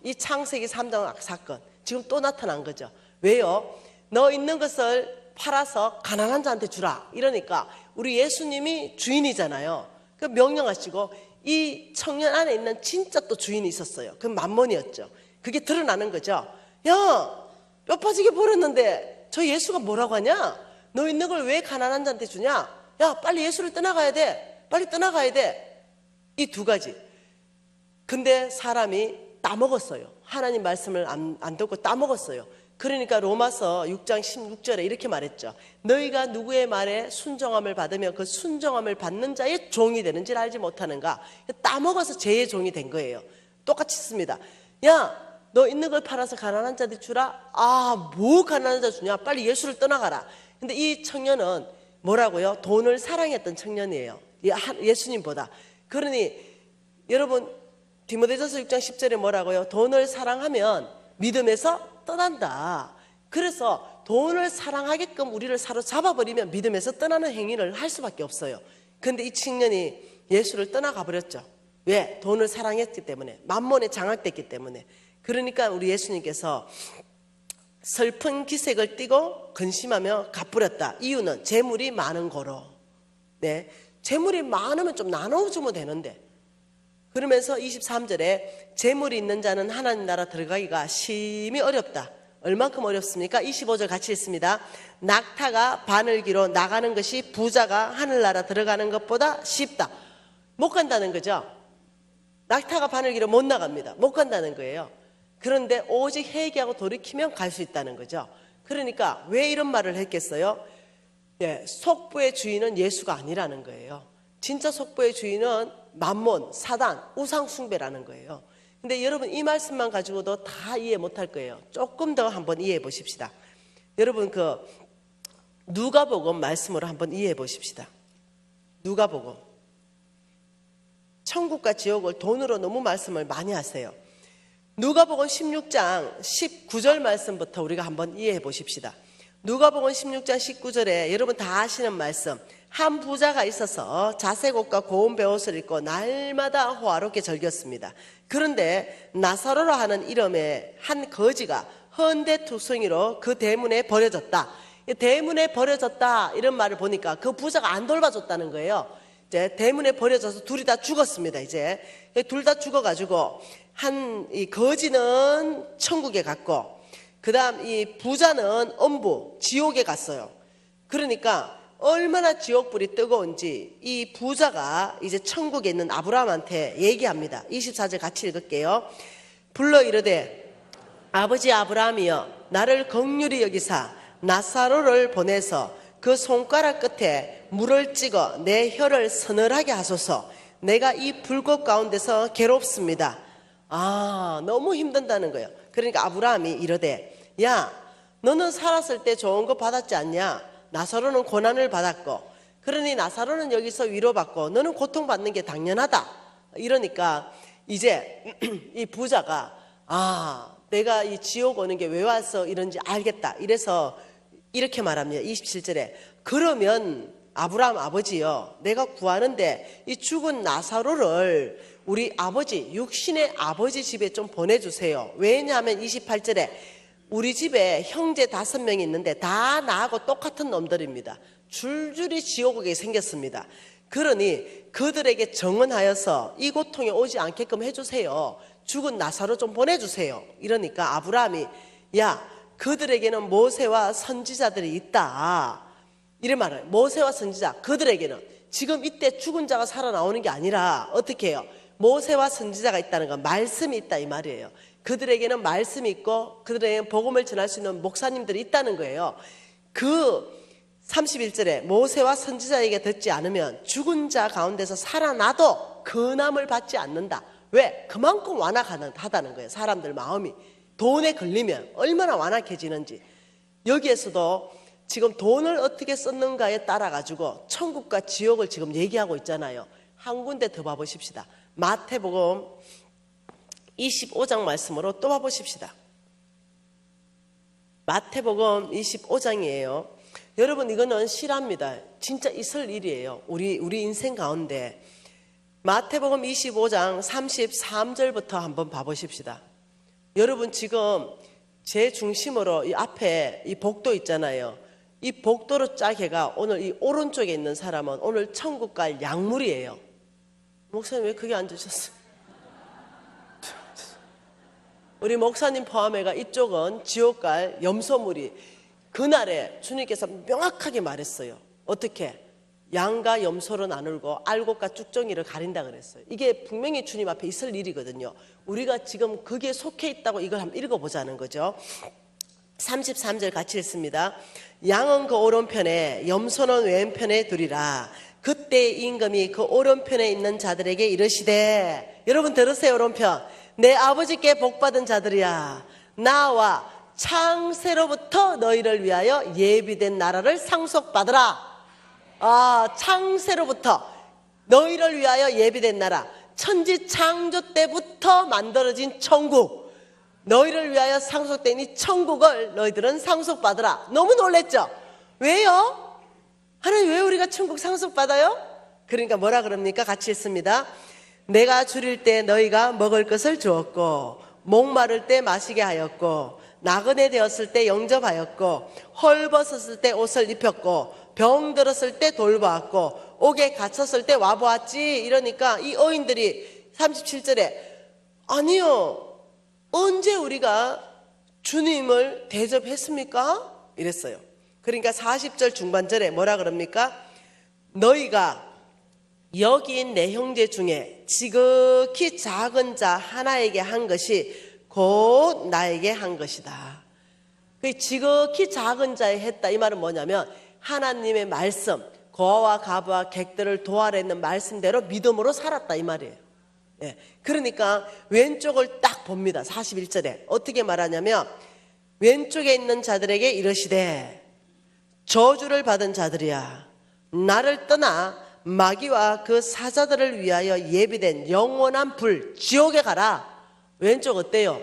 이 창세기 3장 사건 지금 또 나타난 거죠. 왜요? 너 있는 것을 팔아서 가난한 자한테 주라. 이러니까 우리 예수님이 주인이잖아요. 그 명령하시고 이 청년 안에 있는 진짜 또 주인이 있었어요. 그 만몬이었죠. 그게 드러나는 거죠. 야, 뼈 빠지게 버렸는데 저 예수가 뭐라고 하냐? 너 있는 걸 왜 가난한 자한테 주냐? 야, 빨리 예수를 떠나가야 돼. 빨리 떠나가야 돼. 이 두 가지. 근데 사람이 따먹었어요. 하나님 말씀을 안 듣고 따먹었어요. 그러니까 로마서 6장 16절에 이렇게 말했죠. 너희가 누구의 말에 순종함을 받으며 그 순종함을 받는 자의 종이 되는지를 알지 못하는가? 따먹어서 죄의 종이 된 거예요. 똑같이 씁니다. 야, 너 있는 걸 팔아서 가난한 자들 주라? 아, 뭐 가난한 자 주냐? 빨리 예수를 떠나가라. 근데 이 청년은 뭐라고요? 돈을 사랑했던 청년이에요. 예수님보다. 그러니 여러분 디모데전서 6장 10절에 뭐라고요? 돈을 사랑하면 믿음에서 떠난다. 그래서 돈을 사랑하게끔 우리를 사로잡아버리면 믿음에서 떠나는 행위를 할 수밖에 없어요. 근데 이 청년이 예수를 떠나가 버렸죠. 왜? 돈을 사랑했기 때문에, 만몬에 장악됐기 때문에. 그러니까 우리 예수님께서 슬픈 기색을 띠고 근심하며 갚으렸다. 이유는 재물이 많은 거로. 네, 재물이 많으면 좀 나눠주면 되는데. 그러면서 23절에 재물이 있는 자는 하나님 나라 들어가기가 심히 어렵다. 얼만큼 어렵습니까? 25절 같이 읽습니다. 낙타가 바늘기로 나가는 것이 부자가 하늘나라 들어가는 것보다 쉽다. 못 간다는 거죠. 낙타가 바늘기로 못 나갑니다. 못 간다는 거예요. 그런데 오직 회개하고 돌이키면 갈 수 있다는 거죠. 그러니까 왜 이런 말을 했겠어요? 예, 속부의 주인은 예수가 아니라는 거예요. 진짜 속부의 주인은 만몬, 사단, 우상숭배라는 거예요. 근데 여러분 이 말씀만 가지고도 다 이해 못할 거예요. 조금 더 한번 이해해 보십시다. 여러분 그 누가복음 말씀으로 한번 이해해 보십시다. 누가복음. 천국과 지옥을 돈으로 너무 말씀을 많이 하세요. 누가복음 16장 19절 말씀부터 우리가 한번 이해해 보십시다. 누가복음 16장 19절에 여러분 다 아시는 말씀. 한 부자가 있어서 자색 옷과 고운 베옷을 입고 날마다 호화롭게 즐겼습니다. 그런데 나사로라 하는 이름의 한 거지가 헌데투성이로 그 대문에 버려졌다. 대문에 버려졌다 이런 말을 보니까 그 부자가 안 돌봐줬다는 거예요. 이제 대문에 버려져서 둘이 다 죽었습니다. 이제 둘 다 죽어가지고 이 거지는 천국에 갔고 그다음 이 부자는 엄부 지옥에 갔어요. 그러니까 얼마나 지옥불이 뜨거운지 이 부자가 이제 천국에 있는 아브라함한테 얘기합니다. 24절 같이 읽을게요. 불러 이르되 아버지 아브라함이여 나를 긍휼히 여기사 나사로를 보내서 그 손가락 끝에 물을 찍어 내 혀를 서늘하게 하소서. 내가 이 불꽃 가운데서 괴롭습니다. 아, 너무 힘든다는 거예요. 그러니까 아브라함이 이르되 야 너는 살았을 때 좋은 거 받았지 않냐? 나사로는 고난을 받았고 그러니 나사로는 여기서 위로받고 너는 고통받는 게 당연하다. 이러니까 이제 이 부자가 아 내가 이 지옥 오는 게 왜 와서 이런지 알겠다. 이래서 이렇게 말합니다. 27절에 그러면 아브라함 아버지요 내가 구하는데 이 죽은 나사로를 우리 아버지 육신의 아버지 집에 좀 보내주세요. 왜냐하면 28절에 우리 집에 형제 5명이 있는데 다 나하고 똑같은 놈들입니다. 줄줄이 지옥에 생겼습니다. 그러니 그들에게 정언하여서 이 고통이 오지 않게끔 해주세요. 죽은 나사로 좀 보내주세요. 이러니까 아브라함이 야 그들에게는 모세와 선지자들이 있다. 이런 말을 모세와 선지자 그들에게는 지금 이때 죽은 자가 살아나오는 게 아니라 어떻게 해요? 모세와 선지자가 있다는 건 말씀이 있다 이 말이에요. 그들에게는 말씀이 있고 그들에게는 복음을 전할 수 있는 목사님들이 있다는 거예요. 그 31절에 모세와 선지자에게 듣지 않으면 죽은 자 가운데서 살아나도 근함을 받지 않는다. 왜? 그만큼 완악하다는 거예요. 사람들 마음이 돈에 걸리면 얼마나 완악해지는지. 여기에서도 지금 돈을 어떻게 썼는가에 따라 가지고 천국과 지옥을 지금 얘기하고 있잖아요. 한 군데 더 봐보십시다. 마태복음 25장 말씀으로 또 봐보십시다. 마태복음 25장이에요. 여러분 이거는 실화입니다. 진짜 있을 일이에요. 우리 인생 가운데. 마태복음 25장 33절부터 한번 봐보십시다. 여러분 지금 제 중심으로 이 앞에 이 복도 있잖아요. 이 복도로 짜게가 오늘 이 오른쪽에 있는 사람은 오늘 천국 갈 약물이에요. 목사님 왜 그게 안 주셨어요? 우리 목사님 포함해가 이쪽은 지옥 갈 염소물이, 그날에 주님께서 명확하게 말했어요. 어떻게? 양과 염소를 나누고 알곡과 쭉정이를 가린다 그랬어요. 이게 분명히 주님 앞에 있을 일이거든요. 우리가 지금 거기에 속해 있다고 이걸 한번 읽어보자는 거죠. 33절 같이 읽습니다. 양은 그 오른편에 염소는 왼편에 두리라. 그때 임금이 그 오른편에 있는 자들에게 이르시되, 여러분 들으세요. 오른편, 내 아버지께 복받은 자들이야, 나와 창세로부터 너희를 위하여 예비된 나라를 상속받으라. 창세로부터 너희를 위하여 예비된 나라, 천지 창조 때부터 만들어진 천국, 너희를 위하여 상속된 이 천국을 너희들은 상속받으라. 너무 놀랬죠? 왜요? 하나님 왜 우리가 천국 상속받아요? 그러니까 뭐라 그럽니까? 같이 읽습니다. 내가 줄일 때 너희가 먹을 것을 주었고, 목마를 때 마시게 하였고, 나그네 되었을 때 영접하였고, 헐벗었을 때 옷을 입혔고, 병들었을 때 돌보았고, 옥에 갇혔을 때 와보았지. 이러니까 이 어인들이 37절에 아니요, 언제 우리가 주님을 대접했습니까? 이랬어요. 그러니까 40절 중반절에 뭐라 그럽니까? 너희가 여기 내 형제 중에 지극히 작은 자 하나에게 한 것이 곧 나에게 한 것이다. 그 지극히 작은 자에 했다, 이 말은 뭐냐면 하나님의 말씀, 고아와 가부와 객들을 도와내는 말씀대로 믿음으로 살았다, 이 말이에요. 예, 그러니까 왼쪽을 딱 봅니다. 41절에 어떻게 말하냐면, 왼쪽에 있는 자들에게 이르시되 저주를 받은 자들이야, 나를 떠나 마귀와 그 사자들을 위하여 예비된 영원한 불 지옥에 가라. 왼쪽 어때요?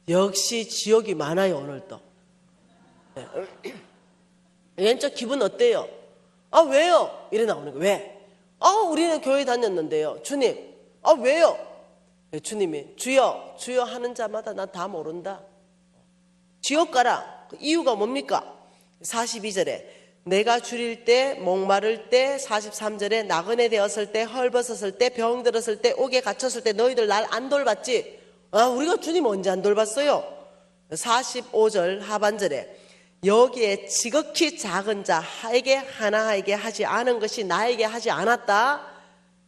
역시 지옥이 많아요. 오늘도. 네. 왼쪽 기분 어때요? 왜요? 이래 나오는 거예요. 왜? 우리는 교회 다녔는데요. 주님, 왜요? 네, 주님이 주여 주여 하는 자마다 나 다 모른다. 지옥 가라. 그 이유가 뭡니까? 42절에 내가 줄일 때 목마를 때, 43절에 나그네 되었을 때, 헐벗었을 때, 병들었을 때, 옥에 갇혔을 때 너희들 날 안 돌봤지? 우리가 주님 언제 안 돌봤어요? 45절 하반절에 여기에 지극히 작은 자에게 하나에게 하지 않은 것이 나에게 하지 않았다.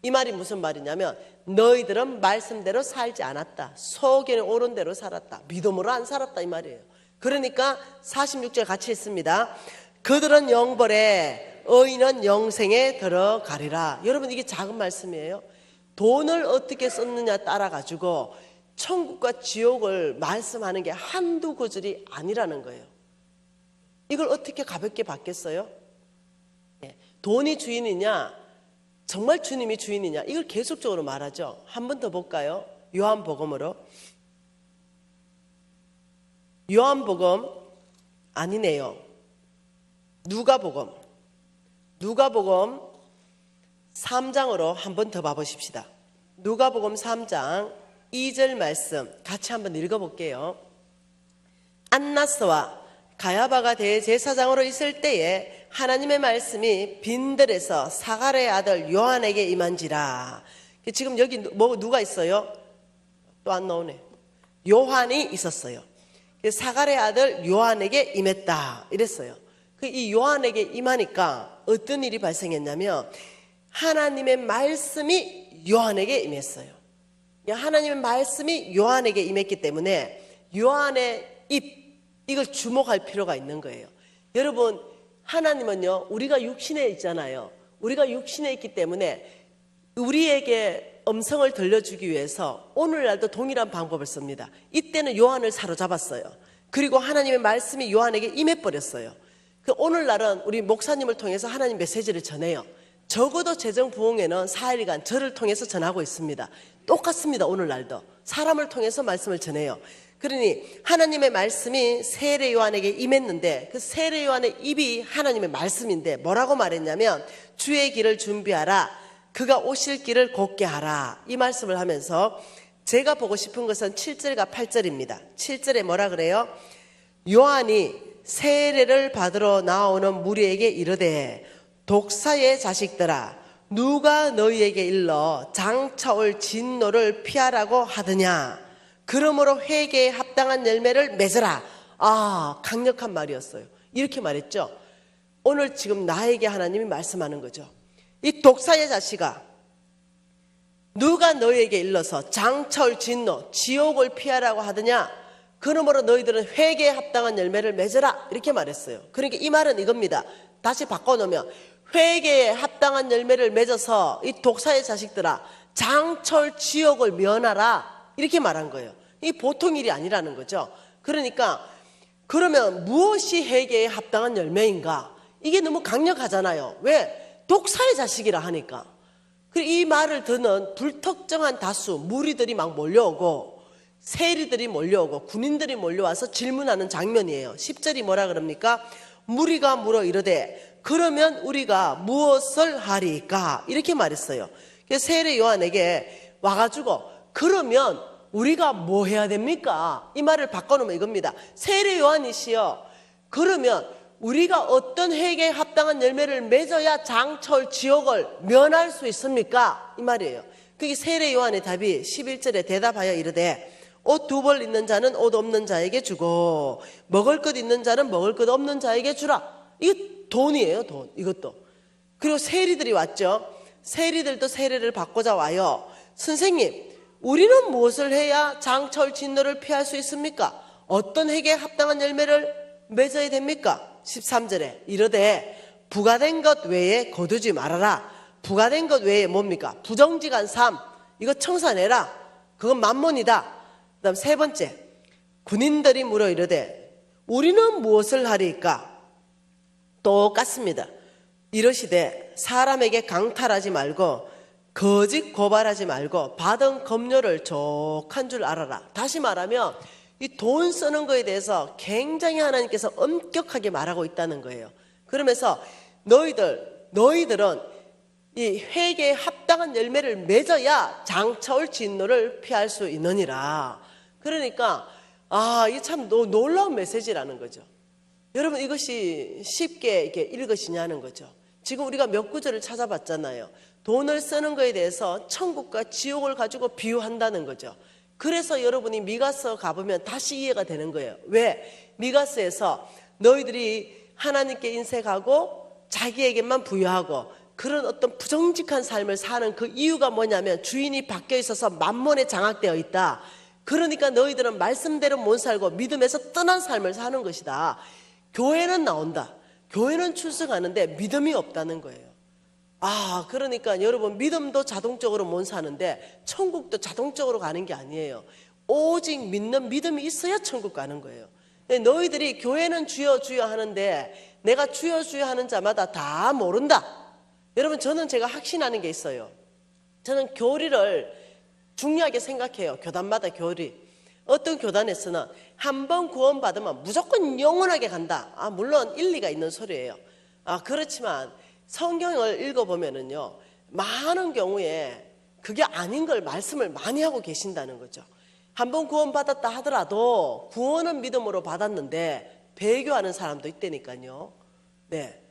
이 말이 무슨 말이냐면 너희들은 말씀대로 살지 않았다. 속에는 옳은 대로 살았다. 믿음으로 안 살았다, 이 말이에요. 그러니까 46절 같이 읽습니다. 그들은 영벌에 의인은 영생에 들어가리라. 여러분, 이게 작은 말씀이에요. 돈을 어떻게 썼느냐 따라 가지고 천국과 지옥을 말씀하는 게 한두 구절이 아니라는 거예요. 이걸 어떻게 가볍게 받겠어요? 돈이 주인이냐, 정말 주님이 주인이냐, 이걸 계속적으로 말하죠. 한 번 더 볼까요? 요한복음으로. 요한복음 아니네요. 누가복음 3장으로 한 번 더 봐보십시다. 누가복음 3장 2절 말씀 같이 한번 읽어볼게요. 안나스와 가야바가 대제사장으로 있을 때에 하나님의 말씀이 빈들에서 사가랴의 아들 요한에게 임한지라. 지금 여기 누가 있어요? 또 안 나오네. 요한이 있었어요. 사가랴의 아들 요한에게 임했다 이랬어요. 이 요한에게 임하니까 어떤 일이 발생했냐면 하나님의 말씀이 요한에게 임했어요. 하나님의 말씀이 요한에게 임했기 때문에 요한의 이걸 주목할 필요가 있는 거예요. 여러분, 하나님은요, 우리가 육신에 있잖아요. 우리가 육신에 있기 때문에 우리에게 음성을 들려주기 위해서 오늘날도 동일한 방법을 씁니다. 이때는 요한을 사로잡았어요. 그리고 하나님의 말씀이 요한에게 임해버렸어요. 오늘날은 우리 목사님을 통해서 하나님 메시지를 전해요. 적어도 재정부흥회는 4일간 저를 통해서 전하고 있습니다. 똑같습니다. 오늘날도 사람을 통해서 말씀을 전해요. 그러니 하나님의 말씀이 세례 요한에게 임했는데 그 세례 요한의 입이 하나님의 말씀인데 뭐라고 말했냐면 주의 길을 준비하라, 그가 오실 길을 곧게 하라, 이 말씀을 하면서 제가 보고 싶은 것은 7절과 8절입니다. 7절에 뭐라 그래요? 요한이 세례를 받으러 나오는 무리에게 이르되 독사의 자식들아 누가 너희에게 일러 장차올 진노를 피하라고 하느냐. 그러므로 회개에 합당한 열매를 맺으라. 강력한 말이었어요. 이렇게 말했죠. 오늘 지금 나에게 하나님이 말씀하는 거죠. 이 독사의 자식아, 누가 너희에게 일러서 장차올 진노, 지옥을 피하라고 하느냐. 그러므로 너희들은 회개에 합당한 열매를 맺으라. 이렇게 말했어요. 그러니까 이 말은 이겁니다. 다시 바꿔놓으면 회개에 합당한 열매를 맺어서 이 독사의 자식들아 장철 지옥을 면하라. 이렇게 말한 거예요. 이게 보통 일이 아니라는 거죠. 그러니까 그러면 무엇이 회개에 합당한 열매인가? 이게 너무 강력하잖아요. 왜? 독사의 자식이라 하니까. 그리고 이 말을 듣는 불특정한 다수 무리들이 막 몰려오고 세리들이 몰려오고 군인들이 몰려와서 질문하는 장면이에요. 10절이 뭐라 그럽니까? 무리가 물어 이르되 그러면 우리가 무엇을 하리까? 이렇게 말했어요. 그래서 세례 요한에게 와가지고 그러면 우리가 뭐 해야 됩니까? 이 말을 바꿔놓으면 이겁니다. 세례 요한이시여, 그러면 우리가 어떤 회개에 합당한 열매를 맺어야 장철 지옥을 면할 수 있습니까? 이 말이에요. 그게 세례 요한의 답이 11절에 대답하여 이르되 옷 2벌 있는 자는 옷 없는 자에게 주고 먹을 것 있는 자는 먹을 것 없는 자에게 주라. 이게 돈이에요, 돈. 이것도. 그리고 세리들이 왔죠. 세리들도 세례를 받고자 와요. 선생님, 우리는 무엇을 해야 장철 진노를 피할 수 있습니까? 어떤 회개에 합당한 열매를 맺어야 됩니까? 13절에 이르되 부가된 것 외에 거두지 말아라. 부가된 것 외에 뭡니까? 부정직한 삶, 이거 청산해라. 그건 만몬이다. 그 다음 세 번째, 군인들이 물어 이르되 우리는 무엇을 하리까? 똑같습니다. 이러시되 사람에게 강탈하지 말고 거짓 고발하지 말고 받은 급료를 족한 줄 알아라. 다시 말하면 이 돈 쓰는 거에 대해서 굉장히 하나님께서 엄격하게 말하고 있다는 거예요. 그러면서 너희들은 이 회개에 합당한 열매를 맺어야 장차올 진노를 피할 수 있느니라. 그러니까 이게 참 놀라운 메시지라는 거죠. 여러분, 이것이 쉽게 이렇게 읽으시냐는 거죠. 지금 우리가 몇 구절을 찾아봤잖아요. 돈을 쓰는 거에 대해서 천국과 지옥을 가지고 비유한다는 거죠. 그래서 여러분이 미가서 가보면 다시 이해가 되는 거예요. 왜? 미가서에서 너희들이 하나님께 인색하고 자기에게만 부여하고 그런 어떤 부정직한 삶을 사는 그 이유가 뭐냐면 주인이 바뀌어 있어서 만몬에 장악되어 있다. 그러니까 너희들은 말씀대로 못 살고 믿음에서 떠난 삶을 사는 것이다. 교회는 나온다. 교회는 출석하는데 믿음이 없다는 거예요. 그러니까 여러분, 믿음도 자동적으로 못 사는데 천국도 자동적으로 가는 게 아니에요. 오직 믿는 믿음이 있어야 천국 가는 거예요. 너희들이 교회는 주여 주여 하는데 내가 주여 주여 하는 자마다 다 모른다. 여러분, 저는 제가 확신하는 게 있어요. 저는 교리를 중요하게 생각해요. 교단마다 교리. 어떤 교단에서는 한 번 구원받으면 무조건 영원하게 간다. 물론 일리가 있는 소리예요. 그렇지만 성경을 읽어보면은요, 많은 경우에 그게 아닌 걸 말씀을 많이 하고 계신다는 거죠. 한 번 구원받았다 하더라도 구원은 믿음으로 받았는데 배교하는 사람도 있다니까요. 네.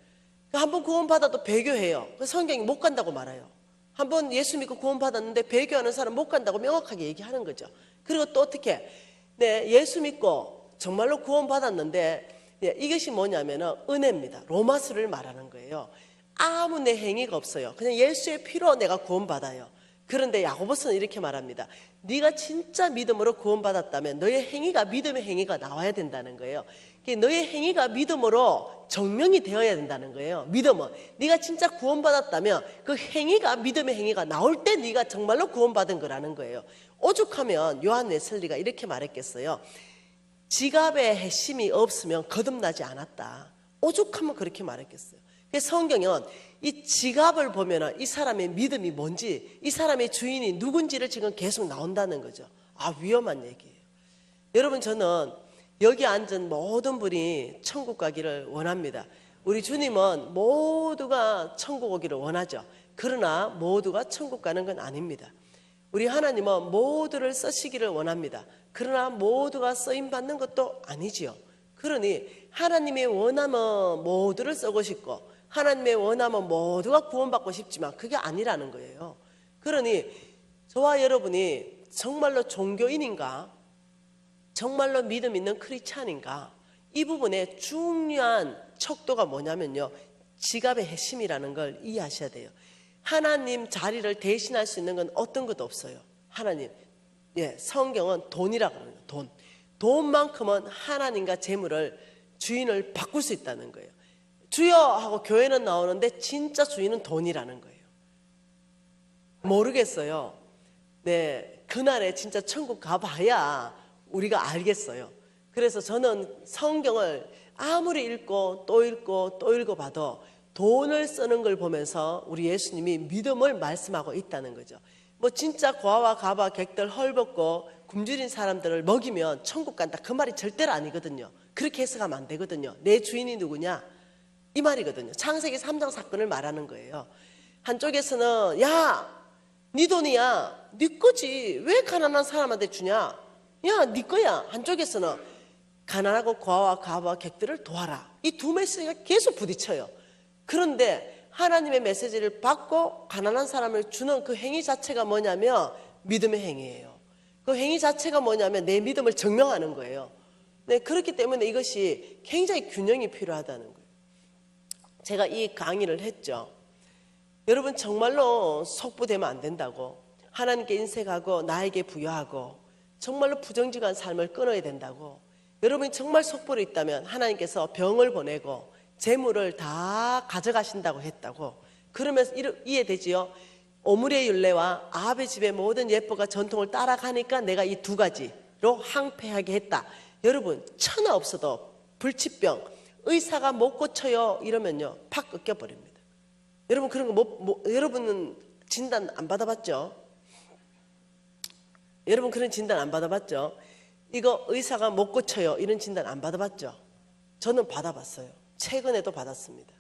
한 번 구원받아도 배교해요. 성경이 못 간다고 말해요. 한 번 예수 믿고 구원받았는데 배교하는 사람 못 간다고 명확하게 얘기하는 거죠. 그리고 또 어떻게? 네, 예수 믿고 정말로 구원받았는데 이것이 뭐냐면은 은혜입니다. 로마서를 말하는 거예요. 아무 내 행위가 없어요. 그냥 예수의 피로 내가 구원받아요. 그런데 야고보서는 이렇게 말합니다. 네가 진짜 믿음으로 구원받았다면 너의 행위가 믿음의 행위가 나와야 된다는 거예요. 너의 행위가 믿음으로 증명이 되어야 된다는 거예요. 믿음은 네가 진짜 구원받았다면 그 행위가 믿음의 행위가 나올 때 네가 정말로 구원받은 거라는 거예요. 오죽하면 요한 웨슬리가 이렇게 말했겠어요. 지갑에 핵심이 없으면 거듭나지 않았다. 오죽하면 그렇게 말했겠어요. 성경은 이 지갑을 보면 이 사람의 믿음이 뭔지, 이 사람의 주인이 누군지를 지금 계속 나온다는 거죠. 위험한 얘기예요. 여러분, 저는 여기 앉은 모든 분이 천국 가기를 원합니다. 우리 주님은 모두가 천국 오기를 원하죠. 그러나 모두가 천국 가는 건 아닙니다. 우리 하나님은 모두를 쓰시기를 원합니다. 그러나 모두가 쓰임 받는 것도 아니지요. 그러니 하나님의 원하면 모두를 쓰고 싶고 하나님의 원하면 모두가 구원받고 싶지만 그게 아니라는 거예요. 그러니 저와 여러분이 정말로 종교인인가, 정말로 믿음 있는 크리스찬인가, 이 부분에 중요한 척도가 뭐냐면요, 지갑의 핵심이라는 걸 이해하셔야 돼요. 하나님 자리를 대신할 수 있는 건 어떤 것도 없어요. 하나님, 성경은 돈이라고 합니다. 돈만큼은 하나님과 재물을, 주인을 바꿀 수 있다는 거예요. 주여 하고 교회는 나오는데 진짜 주인은 돈이라는 거예요. 모르겠어요. 그날에 진짜 천국 가봐야 우리가 알겠어요. 그래서 저는 성경을 아무리 읽고 또 읽고 또 읽어봐도 돈을 쓰는 걸 보면서 우리 예수님이 믿음을 말씀하고 있다는 거죠. 뭐 진짜 고아와 가바 객들 헐벗고 굶주린 사람들을 먹이면 천국 간다, 그 말이 절대로 아니거든요. 그렇게 해석하면 안 되거든요. 내 주인이 누구냐, 이 말이거든요. 창세기 3장 사건을 말하는 거예요. 한쪽에서는 야, 네 돈이야, 네 거지, 왜 가난한 사람한테 주냐, 야, 네 거야. 한쪽에서는 가난하고 고아와 가바와 객들을 도와라. 이 두 메시지가 계속 부딪혀요. 그런데 하나님의 메시지를 받고 가난한 사람을 주는 그 행위 자체가 뭐냐면 믿음의 행위예요. 그 행위 자체가 뭐냐면 내 믿음을 증명하는 거예요. 그렇기 때문에 이것이 굉장히 균형이 필요하다는 거예요. 제가 이 강의를 했죠. 여러분 정말로 속부되면 안 된다고, 하나님께 인색하고 나에게 부여하고 정말로 부정직한 삶을 끊어야 된다고, 여러분이 정말 속부로 있다면 하나님께서 병을 보내고 재물을 다 가져가신다고 했다고. 그러면서 이해되지요? 오므리의 율례와 아합의 집의 모든 예법과 전통을 따라가니까 내가 이 두 가지로 항폐하게 했다. 여러분 천하 없어도 불치병, 의사가 못 고쳐요 이러면요 팍 꺾여버립니다. 여러분 그런 거 여러분은 진단 안 받아봤죠? 여러분 그런 진단 안 받아봤죠? 이거 의사가 못 고쳐요 이런 진단 안 받아봤죠? 저는 받아봤어요. 최근에도 받았습니다.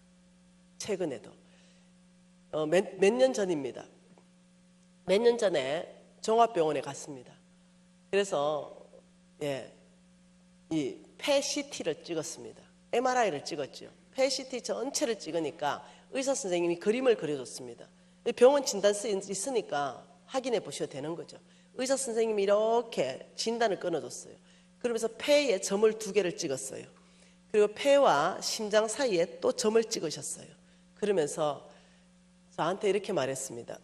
최근에도 몇 년 전입니다. 몇 년 전에 종합병원에 갔습니다. 그래서 이 폐CT를 찍었습니다. MRI를 찍었죠. 폐CT 전체를 찍으니까 의사 선생님이 그림을 그려줬습니다. 병원 진단서 있으니까 확인해 보셔도 되는 거죠. 의사 선생님이 이렇게 진단을 끊어줬어요. 그러면서 폐에 점을 2개를 찍었어요. 그리고 폐와 심장 사이에 또 점을 찍으셨어요. 그러면서 저한테 이렇게 말했습니다.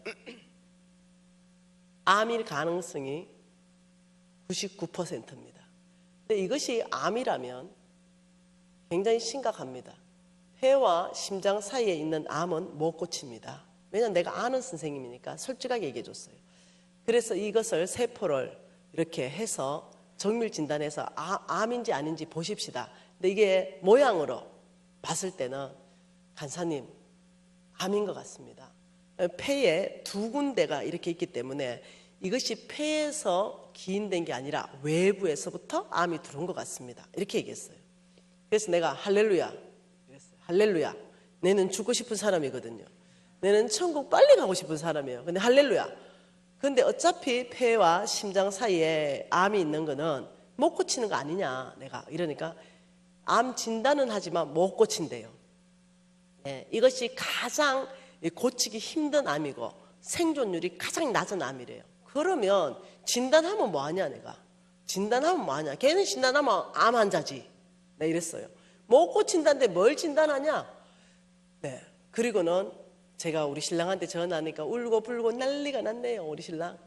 암일 가능성이 99%입니다. 근데 이것이 암이라면 굉장히 심각합니다. 폐와 심장 사이에 있는 암은 못 고칩니다. 왜냐하면 내가 아는 선생님이니까 솔직하게 얘기해 줬어요. 그래서 이것을 세포를 이렇게 해서 정밀 진단해서 암인지 아닌지 보십시다. 근데 이게 모양으로 봤을 때는 간사님 암인 것 같습니다. 폐에 2군데가 이렇게 있기 때문에 이것이 폐에서 기인된 게 아니라 외부에서부터 암이 들어온 것 같습니다. 이렇게 얘기했어요. 그래서 내가 할렐루야, 할렐루야. 내는 죽고 싶은 사람이거든요. 내는 천국 빨리 가고 싶은 사람이에요. 근데 할렐루야. 근데 어차피 폐와 심장 사이에 암이 있는 거는 못 고치는 거 아니냐 내가 이러니까 암 진단은 하지만 못 고친대요. 이것이 가장 고치기 힘든 암이고 생존율이 가장 낮은 암이래요. 그러면 진단하면 뭐하냐 내가. 진단하면 뭐하냐. 걔는 진단하면 암 환자지. 네, 이랬어요. 못 고친다는데 뭘 진단하냐. 그리고는 제가 우리 신랑한테 전화하니까 울고 불고 난리가 났네요. 우리 신랑.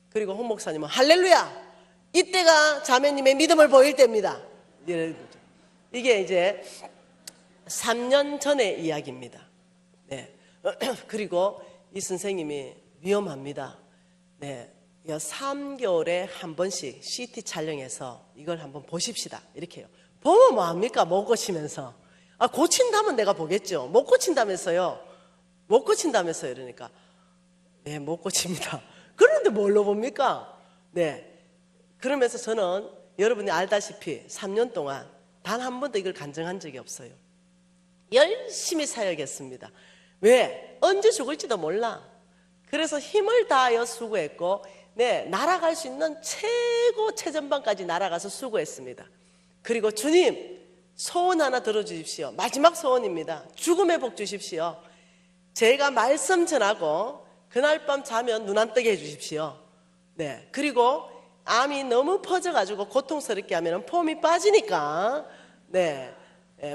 그리고 홍 목사님은 할렐루야. 이때가 자매님의 믿음을 보일 때입니다. 이런 거죠. 이게 이제 3년 전의 이야기입니다. 그리고 이 선생님이 위험합니다. 3개월에 한 번씩 CT 촬영해서 이걸 한번 보십시다. 이렇게 해요. 보면 뭐합니까? 못 고치면서. 고친다면 내가 보겠죠. 못 고친다면서요. 못 고친다면서요. 이러니까 못 고칩니다. 그런데 뭘로 봅니까? 그러면서 저는 여러분이 알다시피 3년 동안 단 한 번도 이걸 간증한 적이 없어요. 열심히 사역했습니다. 왜? 언제 죽을지도 몰라. 그래서 힘을 다하여 수고했고 날아갈 수 있는 최고 최전방까지 날아가서 수고했습니다. 그리고 주님 소원 하나 들어주십시오. 마지막 소원입니다. 죽음의 복 주십시오. 제가 말씀 전하고 그날 밤 자면 눈 안 뜨게 해주십시오. 네. 그리고 암이 너무 퍼져가지고 고통스럽게 하면 폼이 빠지니까, 네.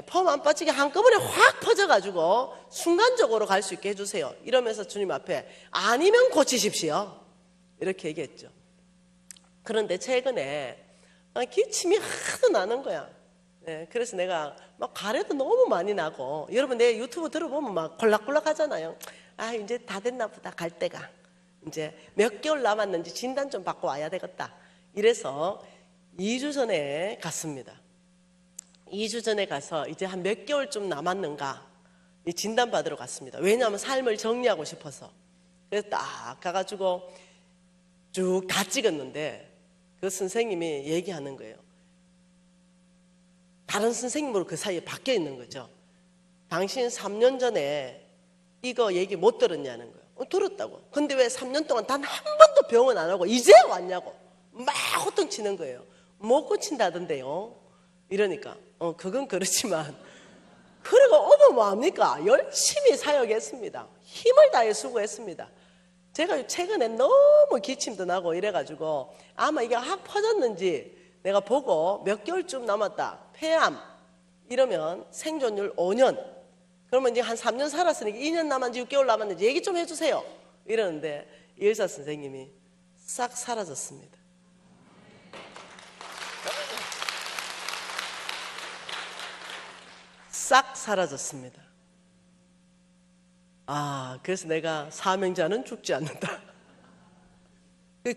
폼 안 빠지게 한꺼번에 확 퍼져가지고 순간적으로 갈 수 있게 해주세요. 이러면서 주님 앞에 아니면 고치십시오. 이렇게 얘기했죠. 그런데 최근에 기침이 하도 나는 거야. 네, 그래서 내가 막 가래도 너무 많이 나고, 여러분 내 유튜브 들어보면 막 콜락콜락 하잖아요. 아, 이제 다 됐나 보다, 갈 때가. 이제 몇 개월 남았는지 진단 좀 받고 와야 되겠다. 이래서 2주 전에 갔습니다. 2주 전에 가서 이제 한 몇 개월쯤 남았는가 이 진단 받으러 갔습니다. 왜냐하면 삶을 정리하고 싶어서. 그래서 딱 가가지고 쭉 다 찍었는데 그 선생님이 얘기하는 거예요. 다른 선생님으로 그 사이에 바뀌어 있는 거죠. 당신 3년 전에 이거 얘기 못 들었냐는 거예요. 들었다고. 근데 왜 3년 동안 단 한 번도 병원 안 하고 이제 왔냐고 막 호통치는 거예요. 못 고친다던데요. 이러니까 그건 그렇지만 그래가 오면 뭐합니까? 열심히 사역했습니다. 힘을 다해 수고했습니다. 제가 최근에 너무 기침도 나고 이래가지고 아마 이게 확 퍼졌는지 내가 보고 몇 개월쯤 남았다, 폐암 이러면 생존율 5년, 그러면 이제 한 3년 살았으니까 2년 남았는지 6개월 남았는지 얘기 좀 해주세요. 이러는데 이 의사 선생님이 싹 사라졌습니다. 싹 사라졌습니다. 아, 그래서 내가 사명자는 죽지 않는다.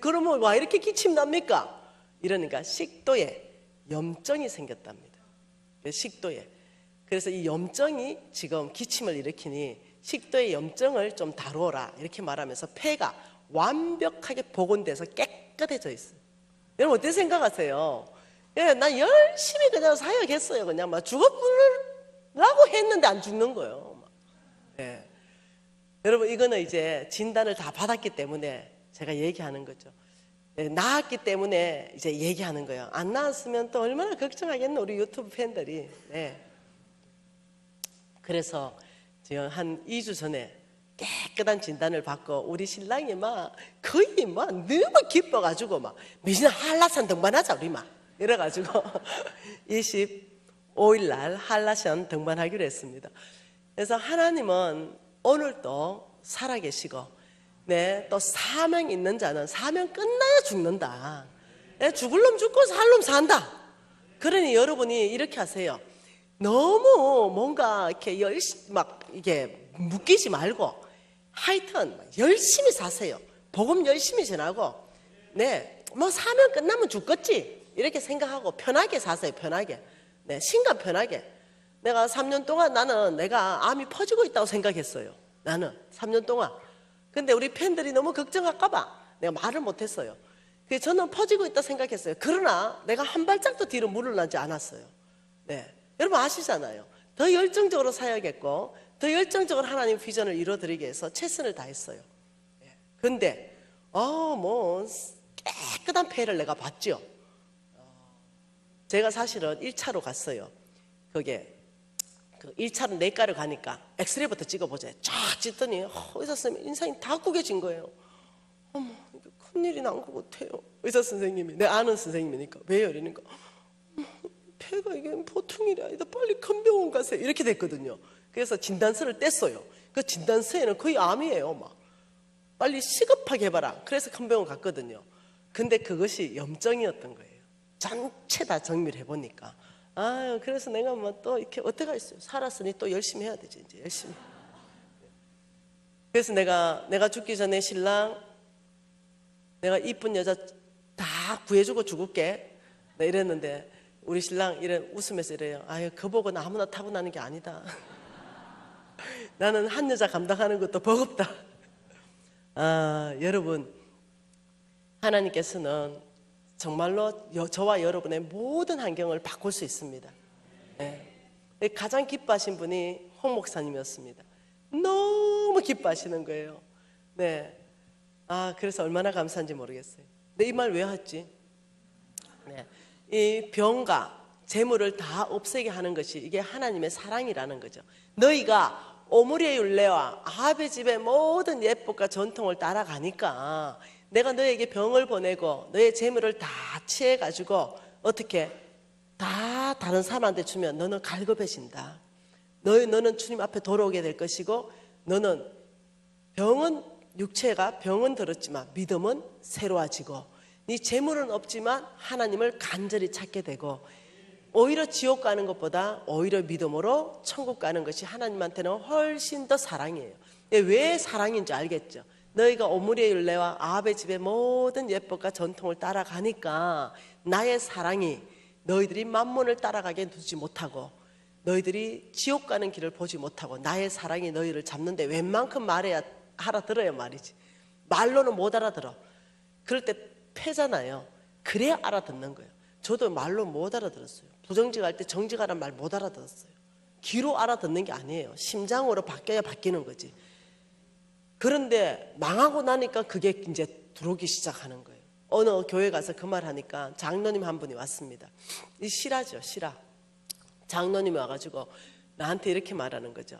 그러면 와 이렇게 기침 납니까? 이러니까 식도에 염증이 생겼답니다. 식도에. 그래서 이 염증이 지금 기침을 일으키니 식도의 염증을 좀 다루어라 이렇게 말하면서 폐가 완벽하게 복원돼서 깨끗해져 있어요. 여러분 어떻게 생각하세요? 예, 난 열심히 그냥 사역했어요. 그냥 막 죽어버리려고 했는데 안 죽는 거예요. 예. 여러분 이거는 이제 진단을 다 받았기 때문에 제가 얘기하는 거죠. 네, 나았기 때문에 이제 얘기하는 거예요. 안 나았으면 또 얼마나 걱정하겠노 우리 유튜브 팬들이. 네. 그래서 지금 한 2주 전에 깨끗한 진단을 받고 우리 신랑이 막 거의 막 너무 기뻐가지고 막 미신 한라산 등반하자 우리 막 이래가지고 25일 날 한라산 등반하기로 했습니다. 그래서 하나님은 오늘도 살아계시고 네, 또 사명 있는 자는 사명 끝나야 죽는다. 네, 죽을 놈 죽고 살 놈 산다. 그러니 여러분이 이렇게 하세요. 너무 뭔가 이렇게 막 이게 묶이지 말고 하여튼 열심히 사세요. 복음 열심히 전하고 네, 뭐 사명 끝나면 죽겠지 이렇게 생각하고 편하게 사세요. 편하게. 네, 신간 편하게. 내가 3년 동안 나는 내가 암이 퍼지고 있다고 생각했어요. 나는 3년 동안. 근데 우리 팬들이 너무 걱정할까봐 내가 말을 못했어요. 그래서 저는 퍼지고 있다 생각했어요. 그러나 내가 한 발짝도 뒤로 물러나지 않았어요. 네, 여러분 아시잖아요. 더 열정적으로 사역했고 더 열정적으로 하나님 비전을 이루어드리기 위해서 최선을 다했어요. 근데 뭐 깨끗한 폐를 내가 봤죠. 제가 사실은 1차로 갔어요. 그게 그 1차로 내과를 가니까 엑스레이부터 찍어보자. 쫙 찍더니 의사 선생님 인상이 다 구겨진 거예요. 어머, 이게 큰일이 난 것 같아요. 의사 선생님이, 내 아는 선생님이니까. 왜요? 이러니까 폐가 이게 보통 일이 아니다. 빨리 큰 병원 가세요. 이렇게 됐거든요. 그래서 진단서를 뗐어요. 그 진단서에는 거의 암이에요. 막 빨리 시급하게 해봐라. 그래서 큰 병원 갔거든요. 근데 그것이 염증이었던 거예요. 전체 다 정밀 해보니까. 아유, 그래서 내가 뭐 또 이렇게 어떡할 수 있어요. 살았으니 또 열심히 해야 되지, 이제 열심히. 그래서 내가 죽기 전에 신랑, 내가 이쁜 여자 다 구해주고 죽을게. 네, 이랬는데 우리 신랑 웃으면서 이래요. 아유, 그 복은 아무나 타고나는 게 아니다. 나는 한 여자 감당하는 것도 버겁다. 아, 여러분, 하나님께서는 정말로 저와 여러분의 모든 환경을 바꿀 수 있습니다. 네. 가장 기뻐하신 분이 홍 목사님이었습니다. 너무 기뻐하시는 거예요. 네. 아, 그래서 얼마나 감사한지 모르겠어요. 근데 이 말 왜 했지? 네. 이 병과 재물을 다 없애게 하는 것이 이게 하나님의 사랑이라는 거죠. 너희가 오므리의 율례와 아합의 집의 모든 예법과 전통을 따라가니까 내가 너에게 병을 보내고 너의 재물을 다 취해가지고 어떻게 다 다른 사람한테 주면 너는 갈급해진다. 너는 주님 앞에 돌아오게 될 것이고 너는 병은 육체가 병은 들었지만 믿음은 새로워지고 네 재물은 없지만 하나님을 간절히 찾게 되고 오히려 지옥 가는 것보다 오히려 믿음으로 천국 가는 것이 하나님한테는 훨씬 더 사랑이에요. 왜 사랑인지 알겠죠? 너희가 오므리의 율례와 아합의 집의 모든 예법과 전통을 따라가니까 나의 사랑이 너희들이 만몬을 따라가게 두지 못하고 너희들이 지옥 가는 길을 보지 못하고 나의 사랑이 너희를 잡는데 웬만큼 말해야 알아들어야 말이지. 말로는 못 알아들어. 그럴 때 패잖아요. 그래야 알아듣는 거예요. 저도 말로 못 알아들었어요. 부정직할 때 정직하란 말 못 알아들었어요. 귀로 알아듣는 게 아니에요. 심장으로 바뀌어야 바뀌는 거지. 그런데 망하고 나니까 그게 이제 들어오기 시작하는 거예요. 어느 교회 가서 그 말 하니까 장로님 한 분이 왔습니다. 이 실화죠, 실화. 장로님이 와가지고 나한테 이렇게 말하는 거죠.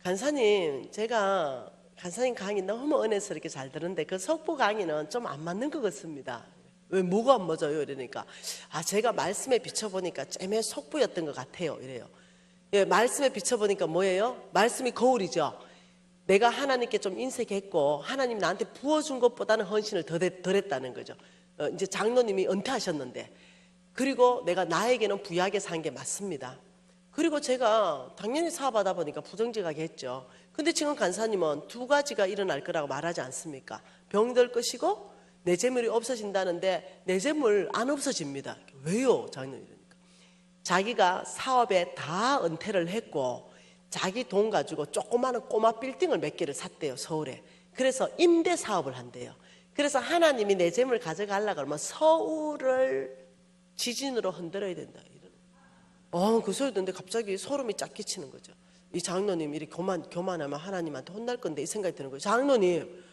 간사님, 제가 간사님 강의 너무 은혜스럽게 잘 들었는데 그 속보 강의는 좀 안 맞는 것 같습니다. 왜 뭐가 안 맞아요? 이러니까 제가 말씀에 비춰보니까 쨈의 속부였던 것 같아요. 이래요. 예, 말씀에 비춰보니까 뭐예요? 말씀이 거울이죠. 내가 하나님께 좀 인색했고 하나님 나한테 부어준 것보다는 헌신을 덜 했다는 거죠. 이제 장로님이 은퇴하셨는데 그리고 내가 나에게는 부유하게 산 게 맞습니다. 그리고 제가 당연히 사업하다 보니까 부정직하게 했죠. 근데 지금 간사님은 두 가지가 일어날 거라고 말하지 않습니까? 병들 것이고 내 재물이 없어진다는데 내 재물 안 없어집니다. 왜요? 장로님 이러니까 자기가 사업에 다 은퇴를 했고 자기 돈 가지고 조그마한 꼬마 빌딩을 몇 개를 샀대요. 서울에. 그래서 임대 사업을 한대요. 그래서 하나님이 내 재물 가져가려고 그러면 서울을 지진으로 흔들어야 된다. 그 소리 듣는데 갑자기 소름이 쫙 끼치는 거죠. 이 장로님 이렇게 교만하면 하나님한테 혼날 건데 이 생각이 드는 거예요. 장로님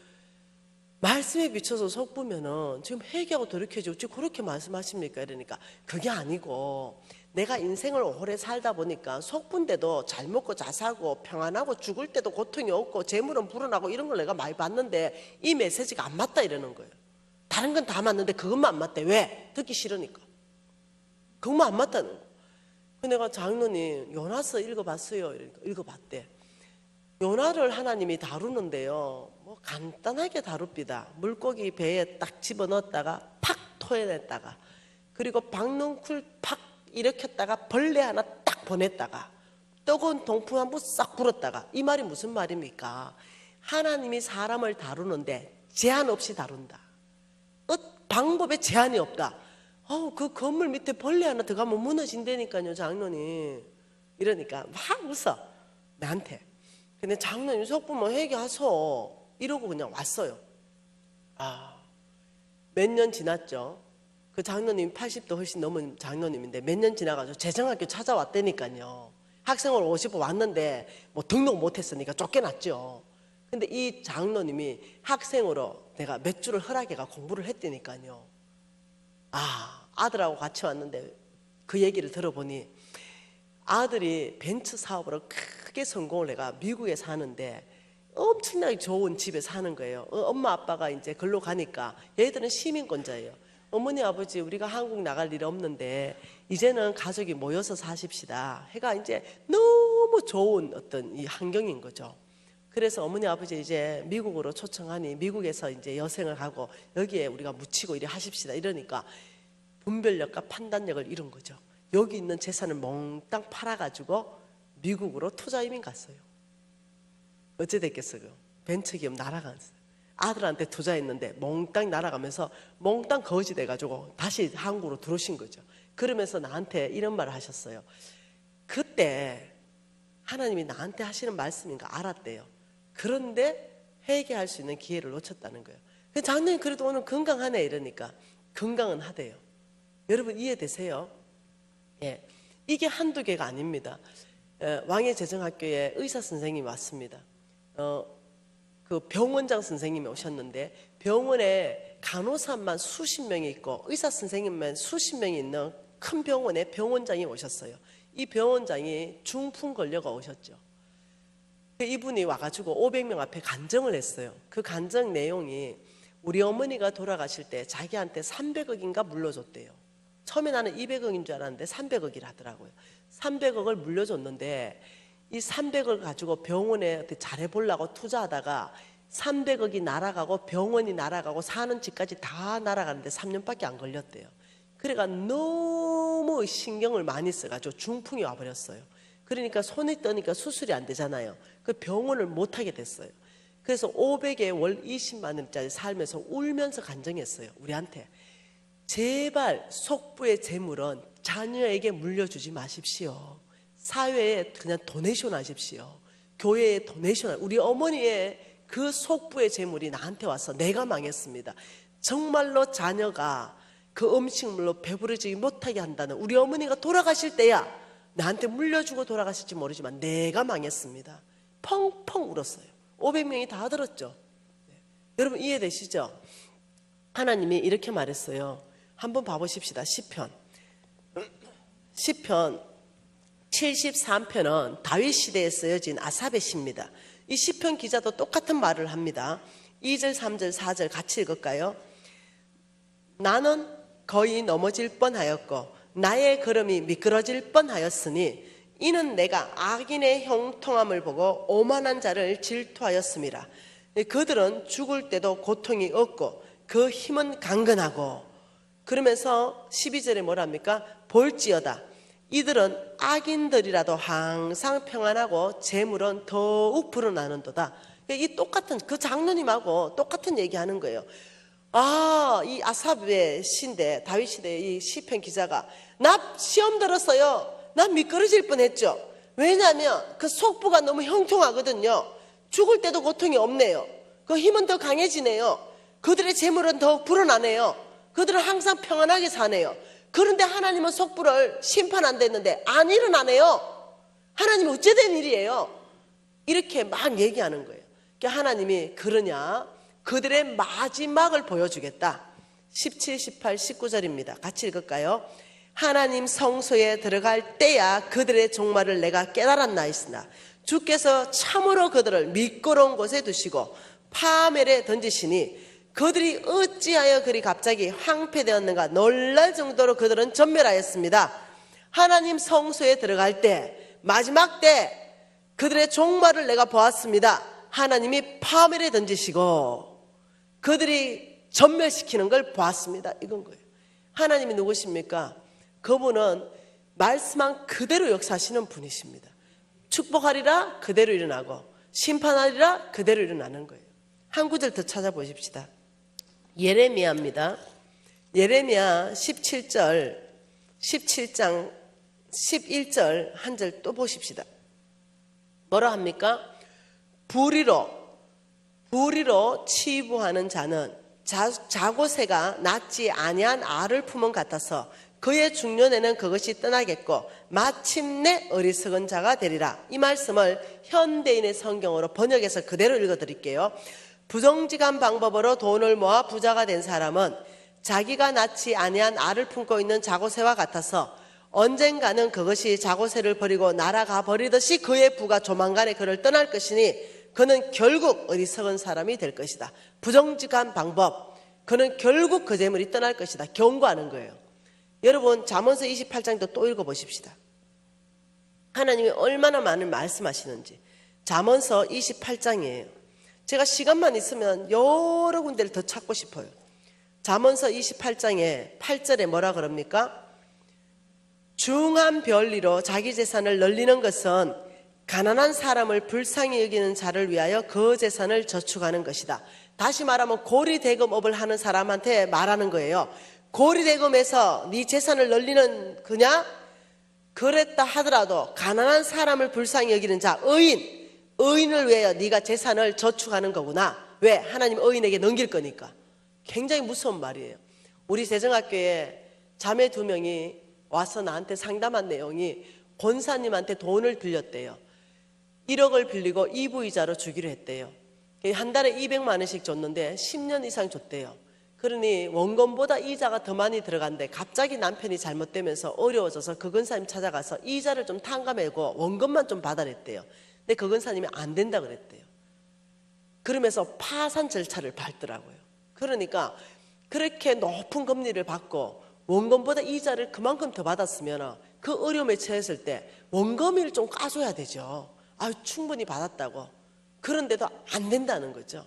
말씀에 비춰서 속보면은 지금 회개하고 돌이켜지고 어찌 그렇게 말씀하십니까? 이러니까 그게 아니고 내가 인생을 오래 살다 보니까 속분데도 잘 먹고 잘 살고 평안하고 죽을 때도 고통이 없고 재물은 불어나고 이런 걸 내가 많이 봤는데 이 메시지가 안 맞다 이러는 거예요. 다른 건 다 맞는데 그것만 안 맞대. 왜? 듣기 싫으니까. 그것만 안 맞다는 거예요. 내가 장로님 요나서 읽어봤어요. 이러니까 읽어봤대. 요나를 하나님이 다루는데요. 뭐 간단하게 다룹니다. 물고기 배에 딱 집어넣었다가 팍 토해냈다가 그리고 박넝쿨 팍 일으켰다가 벌레 하나 딱 보냈다가 뜨거운 동풍 한 번 싹 불었다가 이 말이 무슨 말입니까? 하나님이 사람을 다루는데 제한 없이 다룬다. 방법에 제한이 없다. 그 건물 밑에 벌레 하나 들어가면 무너진다니까요, 장로님. 이러니까 막 웃어 나한테. 근데 장로님 속보면 회개하소 이러고 그냥 왔어요. 몇 년 지났죠. 그 장로님 80도 훨씬 넘은 장로님인데 몇 년 지나가지고 재정학교 찾아왔다니까요. 학생으로 50호 왔는데 뭐 등록 못했으니까 쫓겨났죠. 근데 이 장로님이 학생으로 내가 몇 주를 허락해가 공부를 했다니까요. 아들하고 같이 왔는데 그 얘기를 들어보니 아들이 벤처 사업으로 크게 성공을 해가 미국에 사는데 엄청나게 좋은 집에 사는 거예요. 엄마 아빠가 이제 글로 가니까 얘들은 시민권자예요. 어머니 아버지 우리가 한국 나갈 일 없는데 이제는 가족이 모여서 사십시다 해가 이제 너무 좋은 어떤 이 환경인 거죠. 그래서 어머니 아버지 이제 미국으로 초청하니 미국에서 이제 여생을 하고 여기에 우리가 묻히고 이래 하십시다 이러니까 분별력과 판단력을 잃은 거죠. 여기 있는 재산을 몽땅 팔아가지고 미국으로 투자 이민 갔어요. 어째 됐겠어요? 벤처기업 날아갔어요. 아들한테 투자했는데 몽땅 날아가면서 몽땅 거지 돼가지고 다시 한국으로 들어오신 거죠. 그러면서 나한테 이런 말을 하셨어요. 그때 하나님이 나한테 하시는 말씀인가 알았대요. 그런데 회개할 수 있는 기회를 놓쳤다는 거예요. 장로님 그래도 오늘 건강하네 이러니까 건강은 하대요. 여러분 이해되세요? 예, 이게 한두 개가 아닙니다. 왕의 재정학교에 의사 선생님이 왔습니다. 그 병원장 선생님이 오셨는데 병원에 간호사만 수십 명이 있고 의사 선생님만 수십 명이 있는 큰 병원에 병원장이 오셨어요. 이 병원장이 중풍 걸려가 오셨죠. 이분이 와가지고 500명 앞에 간증을 했어요. 그 간증 내용이 우리 어머니가 돌아가실 때 자기한테 300억인가 물려줬대요. 처음에 나는 200억인 줄 알았는데 300억이라 하더라고요. 300억을 물려줬는데 이 300억을 가지고 병원에 어떻게 잘해보려고 투자하다가 300억이 날아가고 병원이 날아가고 사는 집까지 다 날아가는데 3년밖에 안 걸렸대요. 그래가 너무 신경을 많이 써가지고 중풍이 와버렸어요. 그러니까 손이 떠니까 수술이 안 되잖아요. 그 병원을 못 하게 됐어요. 그래서 500에 월 20만 원짜리 살면서 울면서 간증했어요. 우리한테 제발 속부의 재물은 자녀에게 물려주지 마십시오. 사회에 그냥 도네이션 하십시오. 교회에 도네이션. 우리 어머니의 그 속부의 재물이 나한테 와서 내가 망했습니다. 정말로 자녀가 그 음식물로 배부르지 못하게 한다는 우리 어머니가 돌아가실 때야 나한테 물려주고 돌아가실지 모르지만 내가 망했습니다. 펑펑 울었어요. 500명이 다 들었죠. 여러분 이해되시죠? 하나님이 이렇게 말했어요. 한번 봐보십시다. 시편 73편은 다윗 시대에 쓰여진 아삽의 시입니다. 이 시편 기자도 똑같은 말을 합니다. 2절, 3절, 4절 같이 읽을까요? 나는 거의 넘어질 뻔하였고 나의 걸음이 미끄러질 뻔하였으니 이는 내가 악인의 형통함을 보고 오만한 자를 질투하였음이라. 그들은 죽을 때도 고통이 없고 그 힘은 강건하고, 그러면서 12절에 뭐랍니까? 볼지어다 이들은 악인들이라도 항상 평안하고 재물은 더욱 불어나는도다. 이 똑같은 그 장로님하고 똑같은 얘기하는 거예요. 이 아삽의 시인데 다윗 시대의 이 시편 기자가 나 시험 들었어요. 나 미끄러질 뻔했죠. 왜냐하면 그 속부가 너무 형통하거든요. 죽을 때도 고통이 없네요. 그 힘은 더 강해지네요. 그들의 재물은 더 불어나네요. 그들은 항상 평안하게 사네요. 그런데 하나님은 속부를 심판한댔는데 안 일어나네요. 하나님은 어째 된 일이에요? 이렇게 막 얘기하는 거예요. 그러니까 하나님이 그러냐? 그들의 마지막을 보여주겠다. 17, 18, 19절입니다. 같이 읽을까요? 하나님 성소에 들어갈 때야 그들의 종말을 내가 깨달았나이으나 주께서 참으로 그들을 미끄러운 곳에 두시고 파멸에 던지시니 그들이 어찌하여 그리 갑자기 황폐되었는가 놀랄 정도로 그들은 전멸하였습니다. 하나님 성소에 들어갈 때 마지막 때 그들의 종말을 내가 보았습니다. 하나님이 파멸에 던지시고 그들이 전멸시키는 걸 보았습니다. 이건 거예요. 하나님이 누구십니까? 그분은 말씀한 그대로 역사하시는 분이십니다. 축복하리라 그대로 일어나고 심판하리라 그대로 일어나는 거예요. 한 구절 더 찾아보십시다. 예레미야입니다. 예레미야 17장 11절 한 절 또 보십시다. 뭐라 합니까? 불의로 치부하는 자는 자고새가 낳지 아니한 알을 품은 같아서 그의 중년에는 그것이 떠나겠고 마침내 어리석은 자가 되리라. 이 말씀을 현대인의 성경으로 번역해서 그대로 읽어드릴게요. 부정직한 방법으로 돈을 모아 부자가 된 사람은 자기가 낳지 아니한 알을 품고 있는 자고새와 같아서 언젠가는 그것이 자고새를 버리고 날아가 버리듯이 그의 부가 조만간에 그를 떠날 것이니 그는 결국 어리석은 사람이 될 것이다. 부정직한 방법, 그는 결국 그 재물이 떠날 것이다. 경고하는 거예요. 여러분 잠언서 28장도 또 읽어보십시다. 하나님이 얼마나 많은 말씀하시는지. 잠언서 28장이에요. 제가 시간만 있으면 여러 군데를 더 찾고 싶어요. 잠언서 28장에 8절에 뭐라 그럽니까? 중한 별리로 자기 재산을 널리는 것은 가난한 사람을 불쌍히 여기는 자를 위하여 그 재산을 저축하는 것이다. 다시 말하면 고리대금업을 하는 사람한테 말하는 거예요. 고리대금에서 네 재산을 널리는 그냐? 그랬다 하더라도 가난한 사람을 불쌍히 여기는 자, 의인을 위하여 네가 재산을 저축하는 거구나. 왜? 하나님 의인에게 넘길 거니까. 굉장히 무서운 말이에요. 우리 세정학교에 자매 2명이 와서 나한테 상담한 내용이 권사님한테 돈을 빌렸대요. 1억을 빌리고 2부 이자로 주기로 했대요. 한 달에 200만 원씩 줬는데 10년 이상 줬대요. 그러니 원금보다 이자가 더 많이 들어간데 갑자기 남편이 잘못되면서 어려워져서 그 근사님 찾아가서 이자를 좀 탕감하고 원금만 좀 받아냈대요. 근데 그 근사님이 안 된다 그랬대요. 그러면서 파산 절차를 밟더라고요. 그러니까 그렇게 높은 금리를 받고 원금보다 이자를 그만큼 더 받았으면 그 어려움에 처했을 때 원금을 좀 까줘야 되죠. 충분히 받았다고. 그런데도 안 된다는 거죠.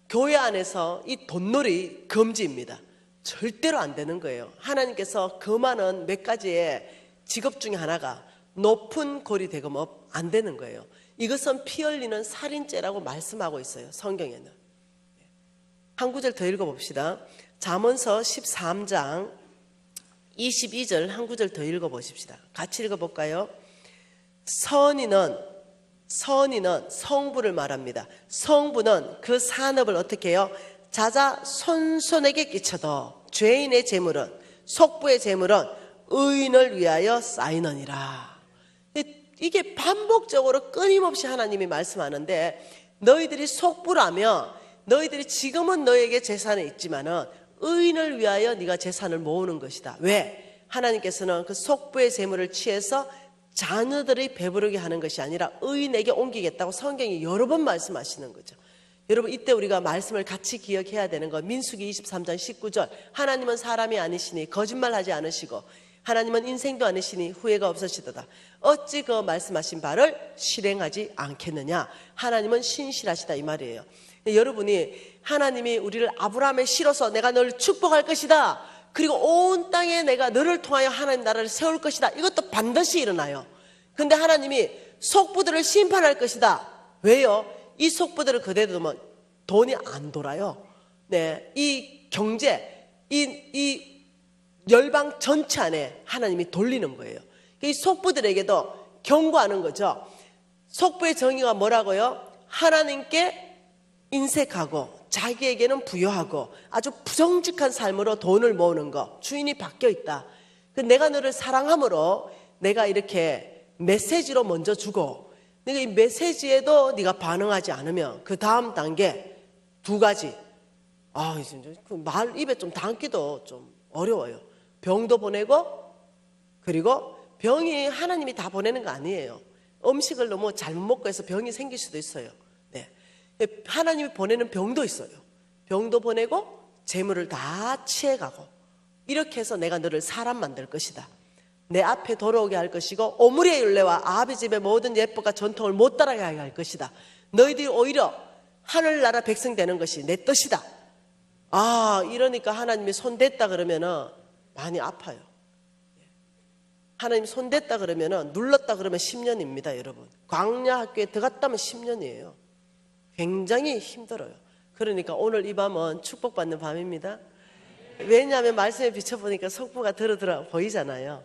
교회 안에서 이 돈놀이 금지입니다. 절대로 안 되는 거예요. 하나님께서 금하는 몇 가지의 직업 중에 하나가 높은 고리대금업 안 되는 거예요. 이것은 피 흘리는 살인죄라고 말씀하고 있어요. 성경에는. 한 구절 더 읽어봅시다. 잠언서 13장 22절 한 구절 더 읽어보십시다. 같이 읽어볼까요? 선인은 성부를 말합니다. 성부는 그 산업을 어떻게 해요? 자자 손손에게 끼쳐도 죄인의 재물은, 속부의 재물은 의인을 위하여 쌓이느니라. 이게 반복적으로 끊임없이 하나님이 말씀하는데, 너희들이 속부라면 너희들이 지금은 너에게 재산이 있지만은 의인을 위하여 네가 재산을 모으는 것이다. 왜? 하나님께서는 그 속부의 재물을 취해서 자녀들이 배부르게 하는 것이 아니라 의인에게 옮기겠다고 성경이 여러 번 말씀하시는 거죠. 여러분, 이때 우리가 말씀을 같이 기억해야 되는 거, 민수기 23장 19절 하나님은 사람이 아니시니 거짓말하지 않으시고 하나님은 인생도 아니시니 후회가 없으시도다. 어찌 그 말씀하신 바를 실행하지 않겠느냐. 하나님은 신실하시다 이 말이에요. 여러분이 하나님이 우리를 아브라함의 씨로서 내가 너를 축복할 것이다, 그리고 온 땅에 내가 너를 통하여 하나님 나라를 세울 것이다, 이것도 반드시 일어나요. 근데 하나님이 속부들을 심판할 것이다. 왜요? 이 속부들을 그대로 두면 돈이 안 돌아요. 네, 이 경제, 이 열방 전체 안에 하나님이 돌리는 거예요. 이 속부들에게도 경고하는 거죠. 속부의 정의가 뭐라고요? 하나님께 인색하고 자기에게는 부여하고 아주 부정직한 삶으로 돈을 모으는 거, 주인이 바뀌어 있다. 내가 너를 사랑함으로 내가 이렇게 메시지로 먼저 주고, 내가 이 메시지에도 네가 반응하지 않으면 그 다음 단계 두 가지. 그 말 입에 좀 담기도 좀 어려워요. 병도 보내고, 그리고 병이 하나님이 다 보내는 거 아니에요. 음식을 너무 잘못 먹고 해서 병이 생길 수도 있어요. 네. 하나님이 보내는 병도 있어요. 병도 보내고 재물을 다 취해가고, 이렇게 해서 내가 너를 사람 만들 것이다. 내 앞에 돌아오게 할 것이고 오므리의 율례와 아비 집의 모든 예법과 전통을 못 따라가게 할 것이다. 너희들이 오히려 하늘나라 백성 되는 것이 내 뜻이다. 이러니까 하나님이 손댔다 그러면은 많이 아파요. 하나님 손댔다 그러면은, 눌렀다 그러면 10년입니다, 여러분. 광야 학교에 들어갔다면 10년이에요. 굉장히 힘들어요. 그러니까 오늘 이 밤은 축복받는 밤입니다. 왜냐하면 말씀에 비춰보니까 속부가 들어 보이잖아요.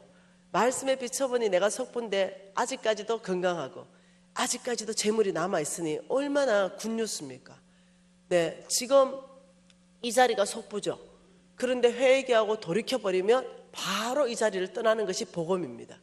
말씀에 비춰보니 내가 속부인데 아직까지도 건강하고 아직까지도 재물이 남아있으니 얼마나 굿뉴스입니까? 네, 지금 이 자리가 속부죠. 그런데 회개하고 돌이켜버리면 바로 이 자리를 떠나는 것이 복음입니다.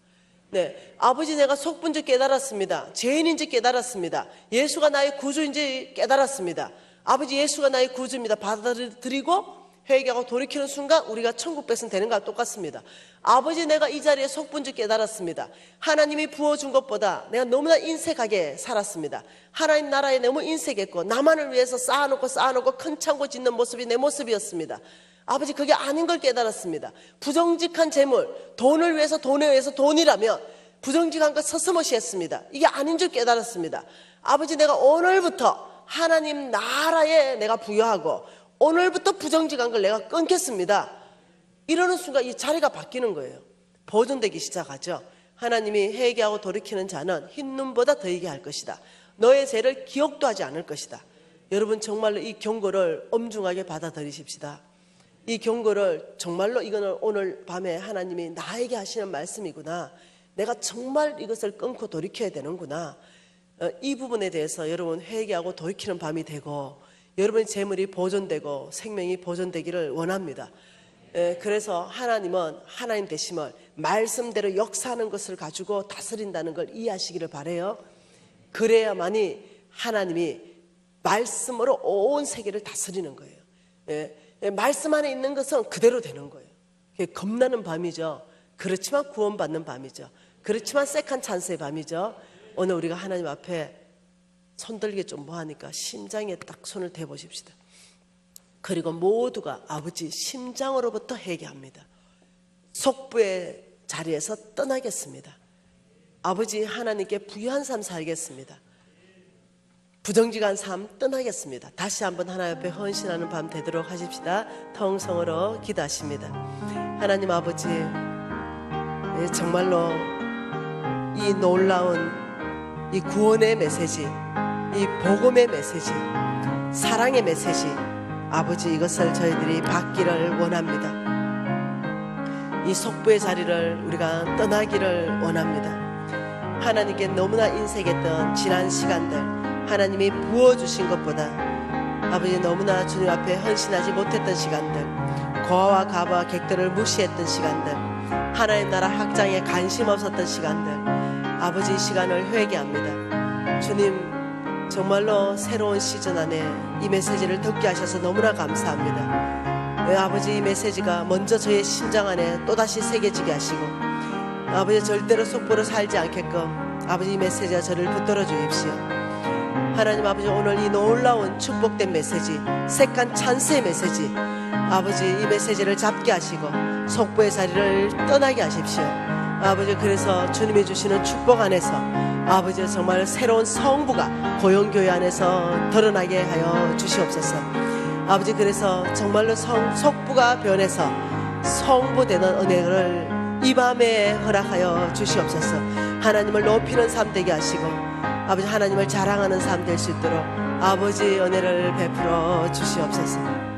네, 아버지 내가 속부인지 깨달았습니다. 죄인인지 깨달았습니다. 예수가 나의 구주인지 깨달았습니다. 아버지 예수가 나의 구주입니다. 받아들이고 회개하고 돌이키는 순간 우리가 천국 백성 되는 거와 똑같습니다. 아버지 내가 이 자리에 속부인지 깨달았습니다. 하나님이 부어준 것보다 내가 너무나 인색하게 살았습니다. 하나님 나라에 너무 인색했고 나만을 위해서 쌓아놓고 큰 창고 짓는 모습이 내 모습이었습니다. 아버지 그게 아닌 걸 깨달았습니다. 부정직한 재물, 돈을 위해서 돈에 의해서 돈이라면 부정직한 것 서슴없이 했습니다. 이게 아닌 줄 깨달았습니다. 아버지 내가 오늘부터 하나님 나라에 내가 부여하고 오늘부터 부정직한 걸 내가 끊겠습니다. 이러는 순간 이 자리가 바뀌는 거예요. 보존되기 시작하죠. 하나님이 회개하고 돌이키는 자는 흰 눈보다 더이게 할 것이다. 너의 죄를 기억도 하지 않을 것이다. 여러분 정말로 이 경고를 엄중하게 받아들이십시다. 이 경고를 정말로 이거는 오늘 밤에 하나님이 나에게 하시는 말씀이구나. 내가 정말 이것을 끊고 돌이켜야 되는구나. 이 부분에 대해서 여러분 회개하고 돌이키는 밤이 되고 여러분의 재물이 보존되고 생명이 보존되기를 원합니다. 그래서 하나님은 하나님 되심을 말씀대로 역사하는 것을 가지고 다스린다는 걸 이해하시기를 바라요. 그래야만이 하나님이 말씀으로 온 세계를 다스리는 거예요. 말씀 안에 있는 것은 그대로 되는 거예요. 겁나는 밤이죠. 그렇지만 구원받는 밤이죠. 그렇지만 색한 찬스의 밤이죠. 오늘 우리가 하나님 앞에 손들기 좀 뭐하니까 심장에 딱 손을 대보십시다. 그리고 모두가 아버지 심장으로부터 회개합니다. 속부의 자리에서 떠나겠습니다. 아버지 하나님께 부유한 삶 살겠습니다. 부정직한 삶 떠나겠습니다. 다시 한번 하나님 앞에 헌신하는 밤 되도록 하십시다. 통성으로 기도하십니다. 하나님 아버지, 정말로 이 놀라운 이 구원의 메시지, 이 복음의 메시지, 사랑의 메시지, 아버지 이것을 저희들이 받기를 원합니다. 이 속부의 자리를 우리가 떠나기를 원합니다. 하나님께 너무나 인색했던 지난 시간들, 하나님이 부어주신 것보다 아버지 너무나 주님 앞에 헌신하지 못했던 시간들, 고아와 가부와 객들을 무시했던 시간들, 하나님 나라 확장에 관심 없었던 시간들, 아버지 이 시간을 회개합니다. 주님 정말로 새로운 시즌 안에 이 메시지를 듣게 하셔서 너무나 감사합니다. 아버지 이 메시지가 먼저 저의 심장 안에 또다시 새겨지게 하시고 아버지 절대로 속보로 살지 않게끔 아버지 이 메시지가 저를 붙들어 주십시오. 하나님 아버지 오늘 이 놀라운 축복된 메시지, 색한 찬스의 메시지, 아버지 이 메시지를 잡게 하시고 속보의 자리를 떠나게 하십시오. 아버지 그래서 주님이 주시는 축복 안에서 아버지 정말 새로운 성부가 고용교회 안에서 드러나게 하여 주시옵소서. 아버지 그래서 정말로 속부가 변해서 성부되는 은혜를 이 밤에 허락하여 주시옵소서. 하나님을 높이는 삶 되게 하시고 아버지 하나님을 자랑하는 삶 될 수 있도록 아버지 은혜를 베풀어 주시옵소서.